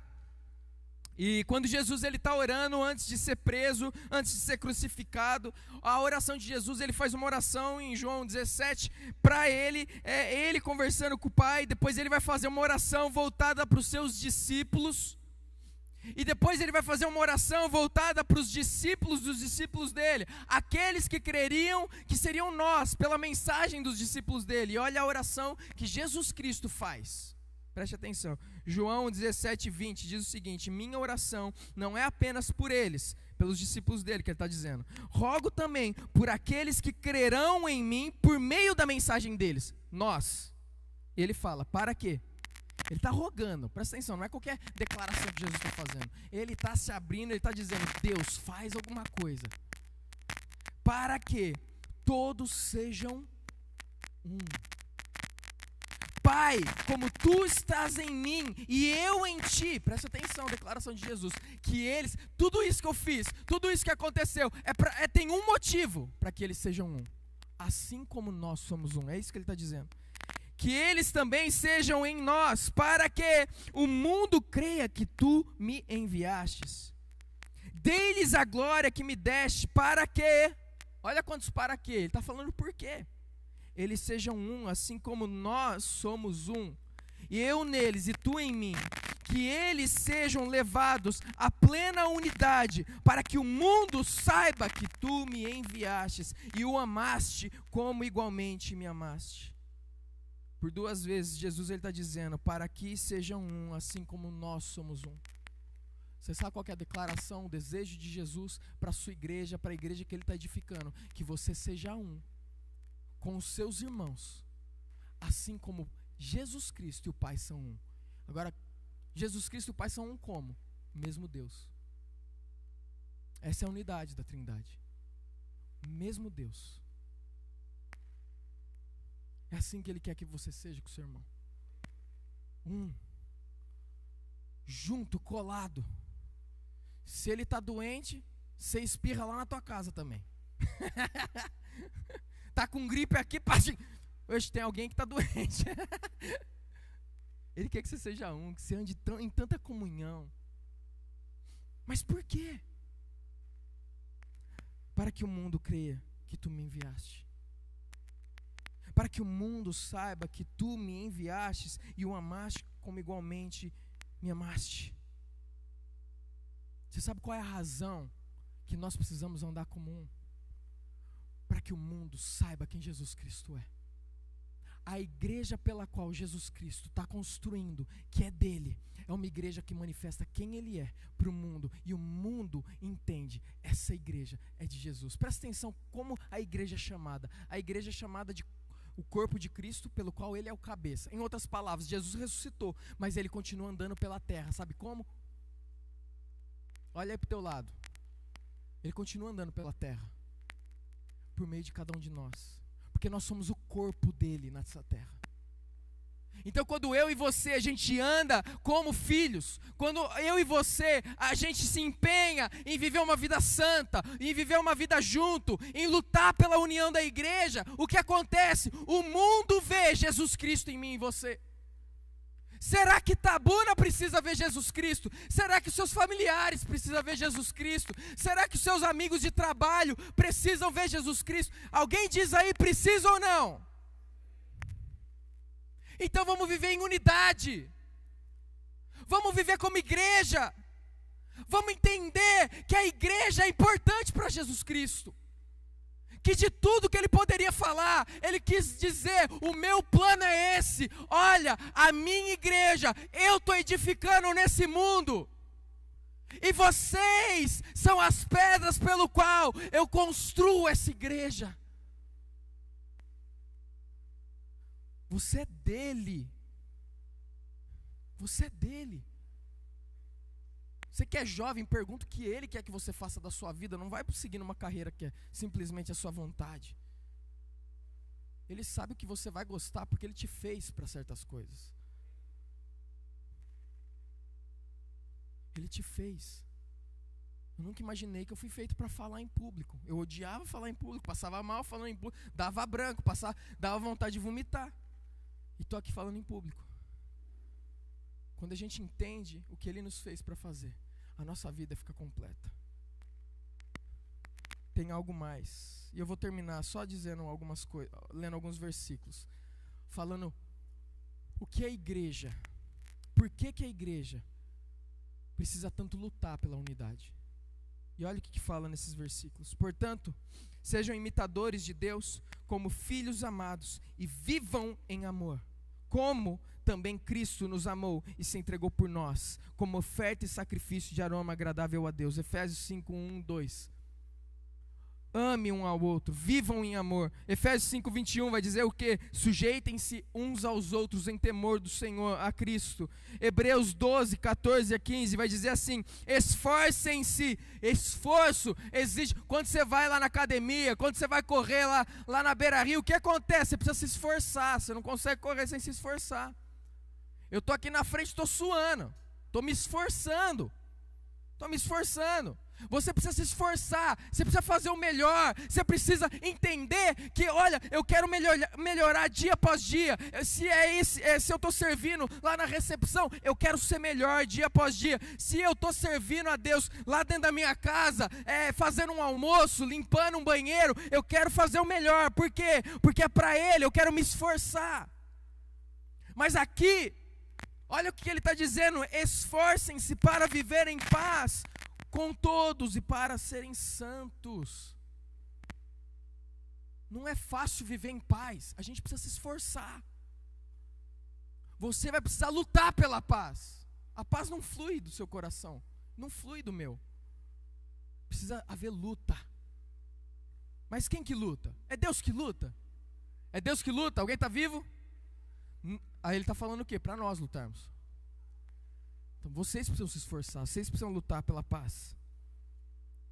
E quando Jesus está orando antes de ser preso, antes de ser crucificado, a oração de Jesus, ele faz uma oração em João 17 para ele, ele conversando com o Pai. Depois ele vai fazer uma oração voltada para os seus discípulos, e depois ele vai fazer uma oração voltada para os discípulos dos discípulos dele, aqueles que creriam que seriam nós, pela mensagem dos discípulos dele. E olha a oração que Jesus Cristo faz. Preste atenção, João 17:20 diz o seguinte: minha oração não é apenas por eles, pelos discípulos dele, que ele está dizendo, rogo também por aqueles que crerão em mim por meio da mensagem deles. Nós, ele fala, para quê? Ele está rogando, presta atenção, não é qualquer declaração que Jesus está fazendo, ele está se abrindo, ele está dizendo, Deus, faz alguma coisa, para que todos sejam um. Pai, como tu estás em mim e eu em ti, presta atenção, declaração de Jesus, que eles, tudo isso que eu fiz, tudo isso que aconteceu, tem um motivo para que eles sejam um, assim como nós somos um, é isso que ele está dizendo, que eles também sejam em nós, para que o mundo creia que tu me enviastes, dê-lhes a glória que me deste, para que, olha quantos para que, ele está falando por quê? Eles sejam um, assim como nós somos um, e eu neles e tu em mim, que eles sejam levados à plena unidade, para que o mundo saiba que tu me enviastes e o amaste como igualmente me amaste. Por duas vezes Jesus está dizendo, para que sejam um, assim como nós somos um. Você sabe qual que é a declaração, o desejo de Jesus para a sua igreja, para a igreja que Ele está edificando? Que você seja um com os seus irmãos, assim como Jesus Cristo e o Pai são um. Agora, Jesus Cristo e o Pai são um como? Mesmo Deus. Essa é a unidade da Trindade. Mesmo Deus. É assim que Ele quer que você seja com o seu irmão. Um. Junto, colado. Se ele está doente, você espirra lá na tua casa também. Tá com gripe aqui, hoje tem alguém que está doente. Ele quer que você seja um, que você ande em tanta comunhão. Mas por quê? Para que o mundo creia que tu me enviaste. Para que o mundo saiba que tu me enviastes e o amaste como igualmente me amaste. Você sabe qual é a razão que nós precisamos andar como um? Para que o mundo saiba quem Jesus Cristo é. A igreja pela qual Jesus Cristo está construindo, que é dele, é uma igreja que manifesta quem ele é para o mundo. E o mundo entende, essa igreja é de Jesus. Presta atenção como a igreja é chamada. A igreja é chamada de o corpo de Cristo, pelo qual ele é o cabeça. Em outras palavras, Jesus ressuscitou, mas ele continua andando pela terra. Sabe como? Olha aí para o teu lado. Ele continua andando pela terra, por meio de cada um de nós. Porque nós somos o corpo dele nessa terra. Então quando eu e você, a gente anda como filhos, quando eu e você, a gente se empenha em viver uma vida santa, em viver uma vida junto, em lutar pela união da igreja, o que acontece? O mundo vê Jesus Cristo em mim e em você. Será que Tabuna precisa ver Jesus Cristo? Será que seus familiares precisam ver Jesus Cristo? Será que seus amigos de trabalho precisam ver Jesus Cristo? Alguém diz aí, precisa ou não? Então vamos viver em unidade. Vamos viver como igreja. Vamos entender que a igreja é importante para Jesus Cristo. Que de tudo que ele poderia falar, ele quis dizer, o meu plano é esse. Olha, a minha igreja, eu estou edificando nesse mundo. E vocês são as pedras pelo qual eu construo essa igreja. Você é dele. Você é dele. Você que é jovem, pergunta o que ele quer que você faça da sua vida. Não vai seguir numa carreira que é simplesmente a sua vontade. Ele sabe o que você vai gostar, porque ele te fez para certas coisas. Ele te fez. Eu nunca imaginei que eu fui feito para falar em público. Eu odiava falar em público, passava mal falando em público, dava branco, dava vontade de vomitar. E estou aqui falando em público. Quando a gente entende o que ele nos fez para fazer, a nossa vida fica completa. Tem algo mais. E eu vou terminar só dizendo algumas coisas, lendo alguns versículos, falando o que é a igreja. Por que a igreja precisa tanto lutar pela unidade? E olha o que fala nesses versículos. Portanto, sejam imitadores de Deus como filhos amados e vivam em amor, como também Cristo nos amou e se entregou por nós, como oferta e sacrifício de aroma agradável a Deus. Efésios 5, 1, 2. Ame um ao outro, vivam em amor. Efésios 5, 21 vai dizer o quê? Sujeitem-se uns aos outros em temor do Senhor, a Cristo. Hebreus 12, 14 a 15 vai dizer assim: esforcem-se. Esforço exige. Quando você vai lá na academia, quando você vai correr lá na beira-rio, o que acontece? Você precisa se esforçar. Você não consegue correr sem se esforçar. Eu estou aqui na frente, estou suando, estou me esforçando. Você precisa se esforçar, você precisa fazer o melhor, você precisa entender que, olha, eu quero melhorar dia após dia. Se eu estou servindo lá na recepção, eu quero ser melhor dia após dia. Se eu estou servindo a Deus lá dentro da minha casa, fazendo um almoço, limpando um banheiro, eu quero fazer o melhor. Por quê? Porque é para Ele, eu quero me esforçar. Mas aqui, olha o que ele está dizendo: esforcem-se para viver em paz com todos e para serem santos. Não é fácil viver em paz, a gente precisa se esforçar. Você vai precisar lutar pela paz. A paz não flui do seu coração, não flui do meu. Precisa haver luta. Mas quem que luta? É Deus que luta? É Deus que luta? Alguém está vivo? Aí ele está falando o quê? Para nós lutarmos. Então vocês precisam se esforçar, vocês precisam lutar pela paz.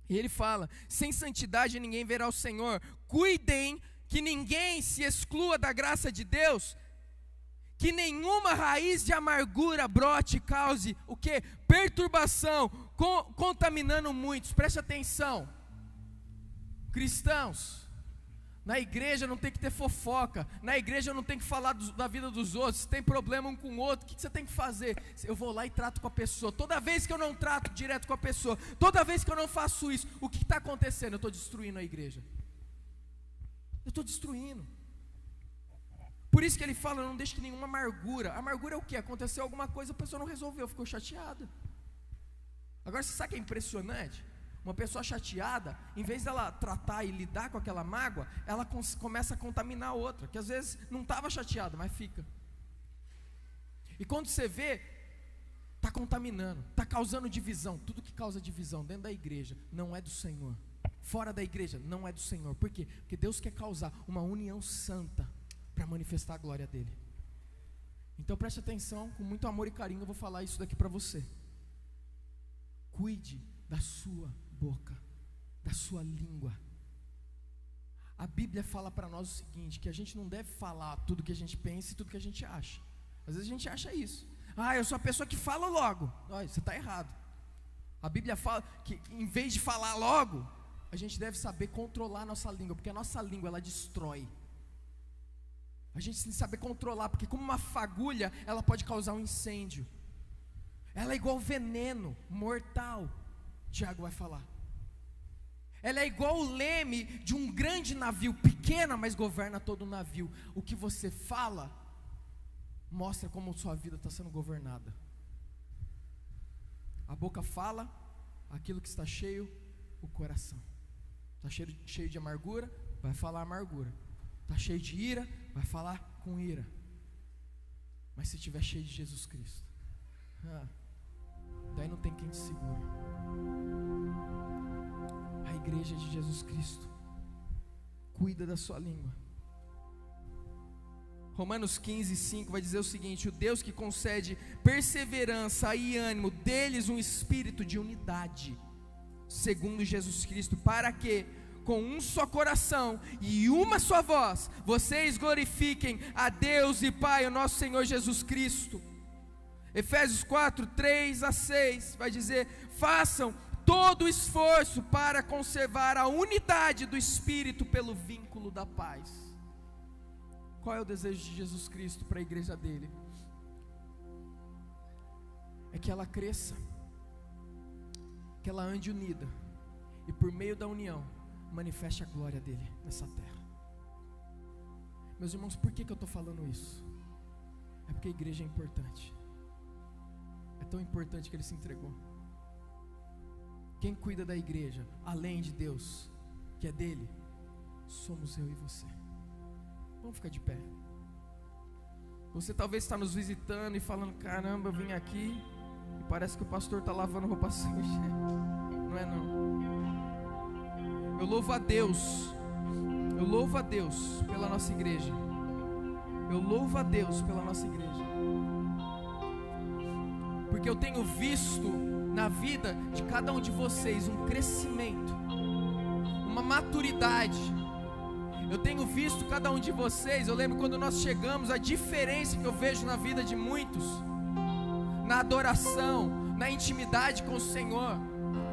E ele fala: sem santidade ninguém verá o Senhor. Cuidem que ninguém se exclua da graça de Deus. Que nenhuma raiz de amargura brote e cause o quê? Perturbação, contaminando muitos. Preste atenção, cristãos, na igreja não tem que ter fofoca, na igreja não tem que falar da vida dos outros. Se tem problema um com o outro, o que você tem que fazer? Eu vou lá e trato com a pessoa. Toda vez que eu não trato direto com a pessoa, toda vez que eu não faço isso, o que está acontecendo? Eu estou destruindo a igreja. Eu estou destruindo. Por isso que ele fala, não deixe que nenhuma amargura. Amargura é o que? Aconteceu alguma coisa, a pessoa não resolveu, ficou chateada. Agora você sabe o que é impressionante? Uma pessoa chateada, em vez dela tratar e lidar com aquela mágoa, ela começa a contaminar a outra, que às vezes não estava chateada, mas fica. E quando você vê, está contaminando, está causando divisão. Tudo que causa divisão dentro da igreja não é do Senhor. Fora da igreja não é do Senhor. Por quê? Porque Deus quer causar uma união santa para manifestar a glória dele. Então preste atenção, com muito amor e carinho eu vou falar isso daqui para você. Cuide da sua boca, da sua língua. A Bíblia fala para nós o seguinte, que a gente não deve falar tudo que a gente pensa e tudo que a gente acha. Às vezes a gente acha isso. Eu sou a pessoa que fala logo. Você está errado. A Bíblia fala que em vez de falar logo, a gente deve saber controlar a nossa língua, porque a nossa língua ela destrói. A gente tem que saber controlar, porque como uma fagulha, ela pode causar um incêndio. Ela é igual veneno mortal, Tiago vai falar. Ela é igual o leme de um grande navio, pequena, mas governa todo o navio. O que você fala, mostra como sua vida está sendo governada. A boca fala aquilo que está cheio, o coração. Está cheio de amargura, vai falar amargura. Está cheio de ira, vai falar com ira. Mas se estiver cheio de Jesus Cristo, daí não tem quem te segure. A igreja de Jesus Cristo cuida da sua língua. Romanos 15:5 vai dizer o seguinte: o Deus que concede perseverança e ânimo, deles um espírito de unidade, segundo Jesus Cristo, para que com um só coração e uma só voz, vocês glorifiquem a Deus e Pai, o nosso Senhor Jesus Cristo. Efésios 4:3-6 vai dizer: façam todo o esforço para conservar a unidade do Espírito pelo vínculo da paz. Qual é o desejo de Jesus Cristo para a igreja dele? É que ela cresça, que ela ande unida, e por meio da união manifeste a glória dele nessa terra. Meus irmãos, por que eu estou falando isso? É porque a igreja é importante. É tão importante que ele se entregou. Quem cuida da igreja, além de Deus, que é dele, somos eu e você. Vamos ficar de pé. Você talvez está nos visitando e falando: caramba, eu vim aqui e parece que o pastor está lavando roupa suja. Não é não. Eu louvo a Deus pela nossa igreja. Eu louvo a Deus pela nossa igreja, porque eu tenho visto na vida de cada um de vocês um crescimento, uma maturidade. Eu tenho visto cada um de vocês. Eu lembro quando nós chegamos, a diferença que eu vejo na vida de muitos, na adoração, na intimidade com o Senhor.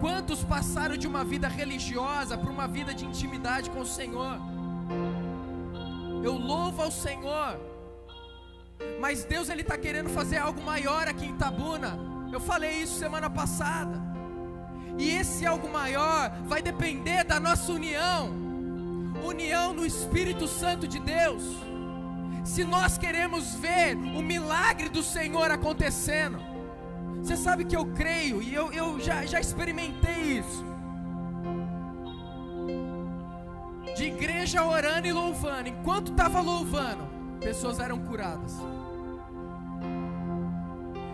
Quantos passaram de uma vida religiosa para uma vida de intimidade com o Senhor? Eu louvo ao Senhor, mas Deus ele está querendo fazer algo maior aqui em Itabuna. Eu falei isso semana passada, e esse algo maior vai depender da nossa união no Espírito Santo de Deus. Se nós queremos ver o milagre do Senhor acontecendo, você sabe que eu creio, e eu já experimentei isso, de igreja orando e louvando. Enquanto estava louvando, pessoas eram curadas.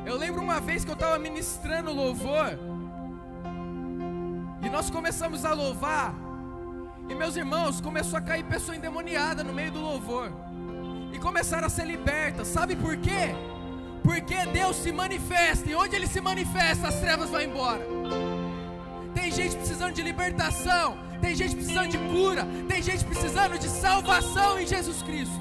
Eu lembro uma vez que eu estava ministrando louvor, e nós começamos a louvar, e meus irmãos, começou a cair pessoa endemoniada no meio do louvor, e começaram a ser libertas. Sabe por quê? Porque Deus se manifesta, e onde Ele se manifesta, as trevas vão embora. Tem gente precisando de libertação, tem gente precisando de cura, tem gente precisando de salvação em Jesus Cristo.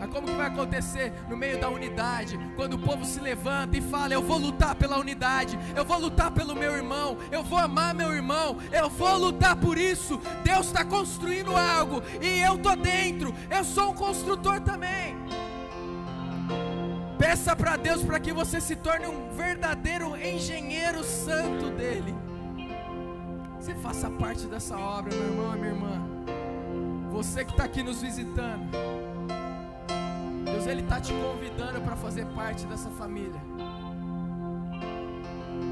Mas como que vai acontecer no meio da unidade? Quando o povo se levanta e fala: eu vou lutar pela unidade, eu vou lutar pelo meu irmão, eu vou amar meu irmão, eu vou lutar por isso. Deus está construindo algo e eu estou dentro, eu sou um construtor também. Peça para Deus para que você se torne um verdadeiro engenheiro santo dele. Você faça parte dessa obra, meu irmão e minha irmã. Você que está aqui nos visitando, Deus, Ele está te convidando para fazer parte dessa família.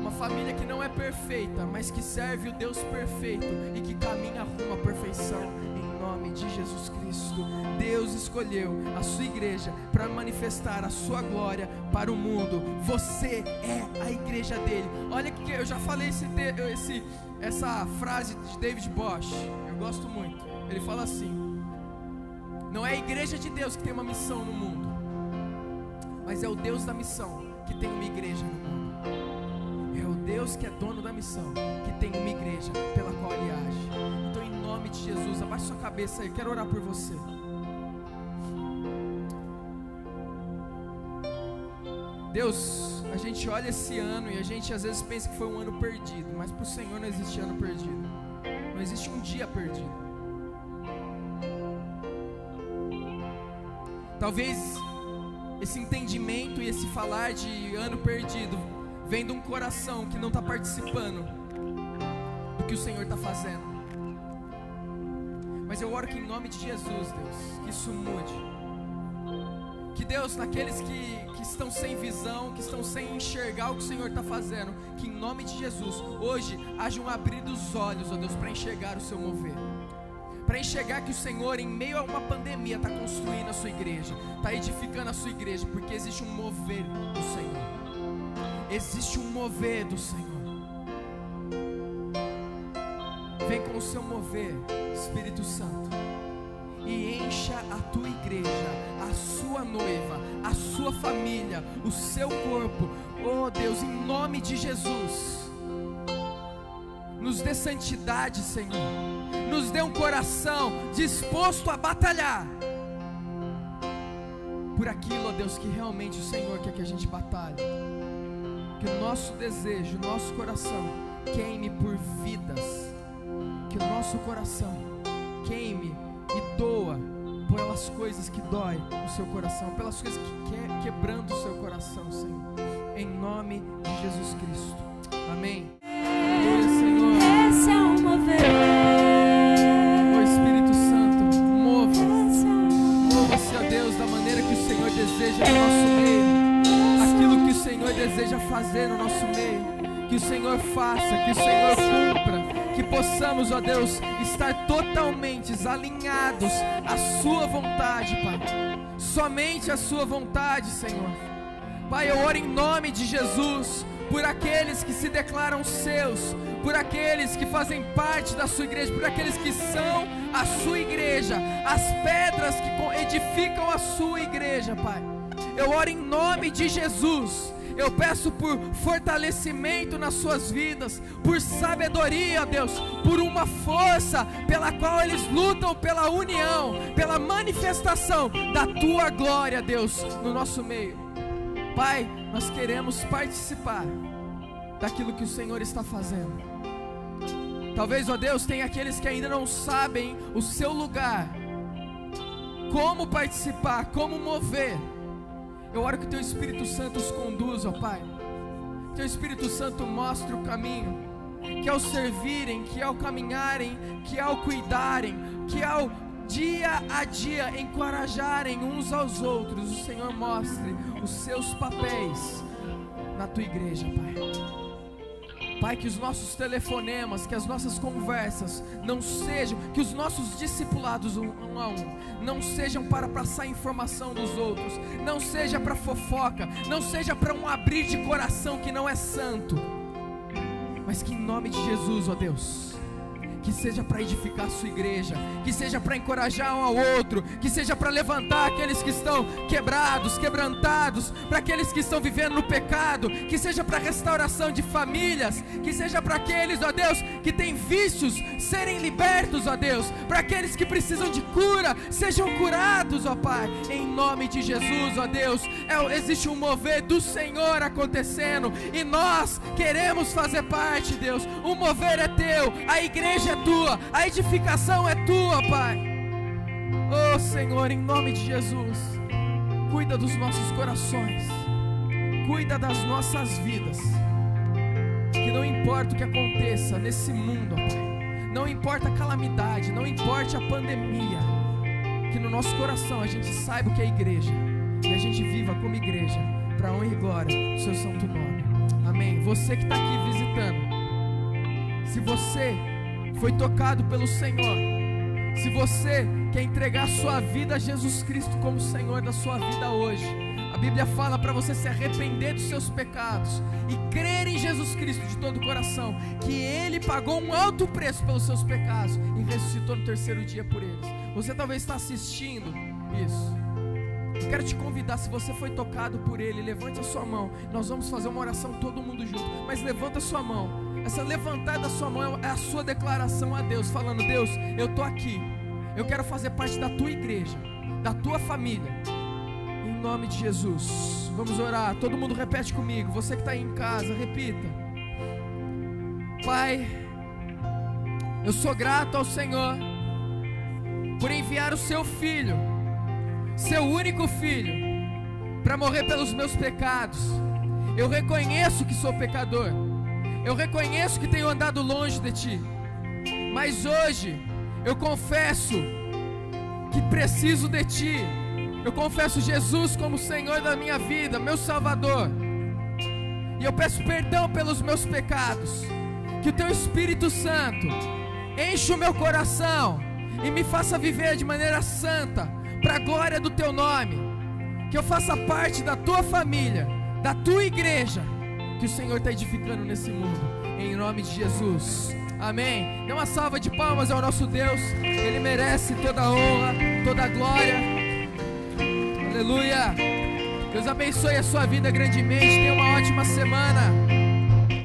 Uma família que não é perfeita, mas que serve o Deus perfeito e que caminha rumo à perfeição, em nome de Jesus Cristo. Deus escolheu a sua igreja para manifestar a sua glória para o mundo. Você é a igreja dele. Olha que eu já falei essa frase de David Bosch, eu gosto muito. Ele fala assim: não é a igreja de Deus que tem uma missão no mundo, mas é o Deus da missão que tem uma igreja no mundo. É o Deus que é dono da missão que tem uma igreja pela qual Ele age. Então, em nome de Jesus, abaixe sua cabeça aí, eu quero orar por você. Deus, a gente olha esse ano e a gente às vezes pensa que foi um ano perdido, mas para o Senhor não existe ano perdido, não existe um dia perdido. Talvez esse entendimento e esse falar de ano perdido vem de um coração que não está participando do que o Senhor está fazendo. Mas eu oro que em nome de Jesus, Deus, que isso mude. Que Deus, naqueles que estão sem visão, que estão sem enxergar o que o Senhor está fazendo, que em nome de Jesus, hoje haja um abrir dos olhos, ó Deus, para enxergar o seu mover. Para enxergar que o Senhor, em meio a uma pandemia, está construindo a sua igreja, está edificando a sua igreja, porque existe um mover do Senhor. Existe um mover do Senhor. Vem com o seu mover, Espírito Santo, e encha a tua igreja, a sua noiva, a sua família, o seu corpo. Oh Deus, em nome de Jesus, nos dê santidade, Senhor. Nos dê um coração disposto a batalhar por aquilo, ó Deus, que realmente o Senhor quer que a gente batalhe. Que o nosso desejo, o nosso coração queime por vidas. Que o nosso coração queime e doa pelas coisas que dói o seu coração, pelas coisas que quebrando o seu coração, Senhor. Em nome de Jesus Cristo. Amém. Aleluia, Senhor. Esse é o mover. Ó Espírito Santo, mova-se, ó Deus, da maneira que o Senhor deseja no nosso meio. Aquilo que o Senhor deseja fazer no nosso meio, que o Senhor faça, que o Senhor cumpra, que possamos, ó Deus, estar totalmente alinhados à sua vontade, Pai. Somente a sua vontade, Senhor. Pai, eu oro em nome de Jesus por aqueles que se declaram seus, por aqueles que fazem parte da sua igreja, por aqueles que são a sua igreja, as pedras que edificam a sua igreja, Pai. Eu oro em nome de Jesus. Eu peço por fortalecimento nas suas vidas, por sabedoria, Deus, por uma força pela qual eles lutam pela união, pela manifestação da tua glória, Deus, no nosso meio. Pai, nós queremos participar daquilo que o Senhor está fazendo. Talvez, ó Deus, tem aqueles que ainda não sabem o seu lugar, como participar, como mover. Eu oro que Teu Espírito Santo os conduza, ó Pai. Teu Espírito Santo mostre o caminho, que ao servirem, que ao caminharem, que ao cuidarem, que ao dia a dia encorajarem uns aos outros, o Senhor mostre os seus papéis na Tua igreja, Pai. Pai, que os nossos telefonemas, que as nossas conversas não sejam, que os nossos discipulados um a um não sejam para passar informação dos outros, não seja para fofoca, não seja para um abrir de coração que não é santo, mas que em nome de Jesus, ó Deus, que seja para edificar a sua igreja, que seja para encorajar um ao outro, que seja para levantar aqueles que estão quebrados, quebrantados, para aqueles que estão vivendo no pecado, que seja para restauração de famílias, que seja para aqueles, ó Deus, que têm vícios serem libertos, ó Deus, para aqueles que precisam de cura, sejam curados, ó Pai, em nome de Jesus, ó Deus. Existe um mover do Senhor acontecendo e nós queremos fazer parte, Deus. O mover é teu, a igreja é tua, a edificação é tua, Pai. Oh Senhor, em nome de Jesus, cuida dos nossos corações, cuida das nossas vidas, que não importa o que aconteça nesse mundo, ó Pai, não importa a calamidade, não importa a pandemia, que no nosso coração a gente saiba o que é igreja e a gente viva como igreja, para a honra e glória do seu santo nome. Amém. Você que está aqui visitando, se você foi tocado pelo Senhor, se você quer entregar a sua vida a Jesus Cristo como Senhor da sua vida hoje, a Bíblia fala para você se arrepender dos seus pecados e crer em Jesus Cristo de todo o coração, que Ele pagou um alto preço pelos seus pecados e ressuscitou no terceiro dia por eles. Você talvez está assistindo isso. Eu quero te convidar, se você foi tocado por Ele, levante a sua mão. Nós vamos fazer uma oração todo mundo junto, mas levanta a sua mão. Essa levantada da sua mão é a sua declaração a Deus, falando: Deus, eu estou aqui, eu quero fazer parte da tua igreja, da tua família, em nome de Jesus. Vamos orar, todo mundo repete comigo. Você que está aí em casa, repita: Pai, eu sou grato ao Senhor por enviar o seu Filho, seu único Filho, para morrer pelos meus pecados. Eu reconheço que sou pecador, eu reconheço que tenho andado longe de Ti, mas hoje eu confesso que preciso de Ti. Eu confesso Jesus como Senhor da minha vida, meu Salvador, e eu peço perdão pelos meus pecados. Que o Teu Espírito Santo enche o meu coração e me faça viver de maneira santa, para a glória do Teu nome. Que eu faça parte da Tua família, da Tua igreja, que o Senhor está edificando nesse mundo, em nome de Jesus, amém. Dê uma salva de palmas ao nosso Deus, Ele merece toda a honra, toda a glória, aleluia. Deus abençoe a sua vida grandemente, tenha uma ótima semana.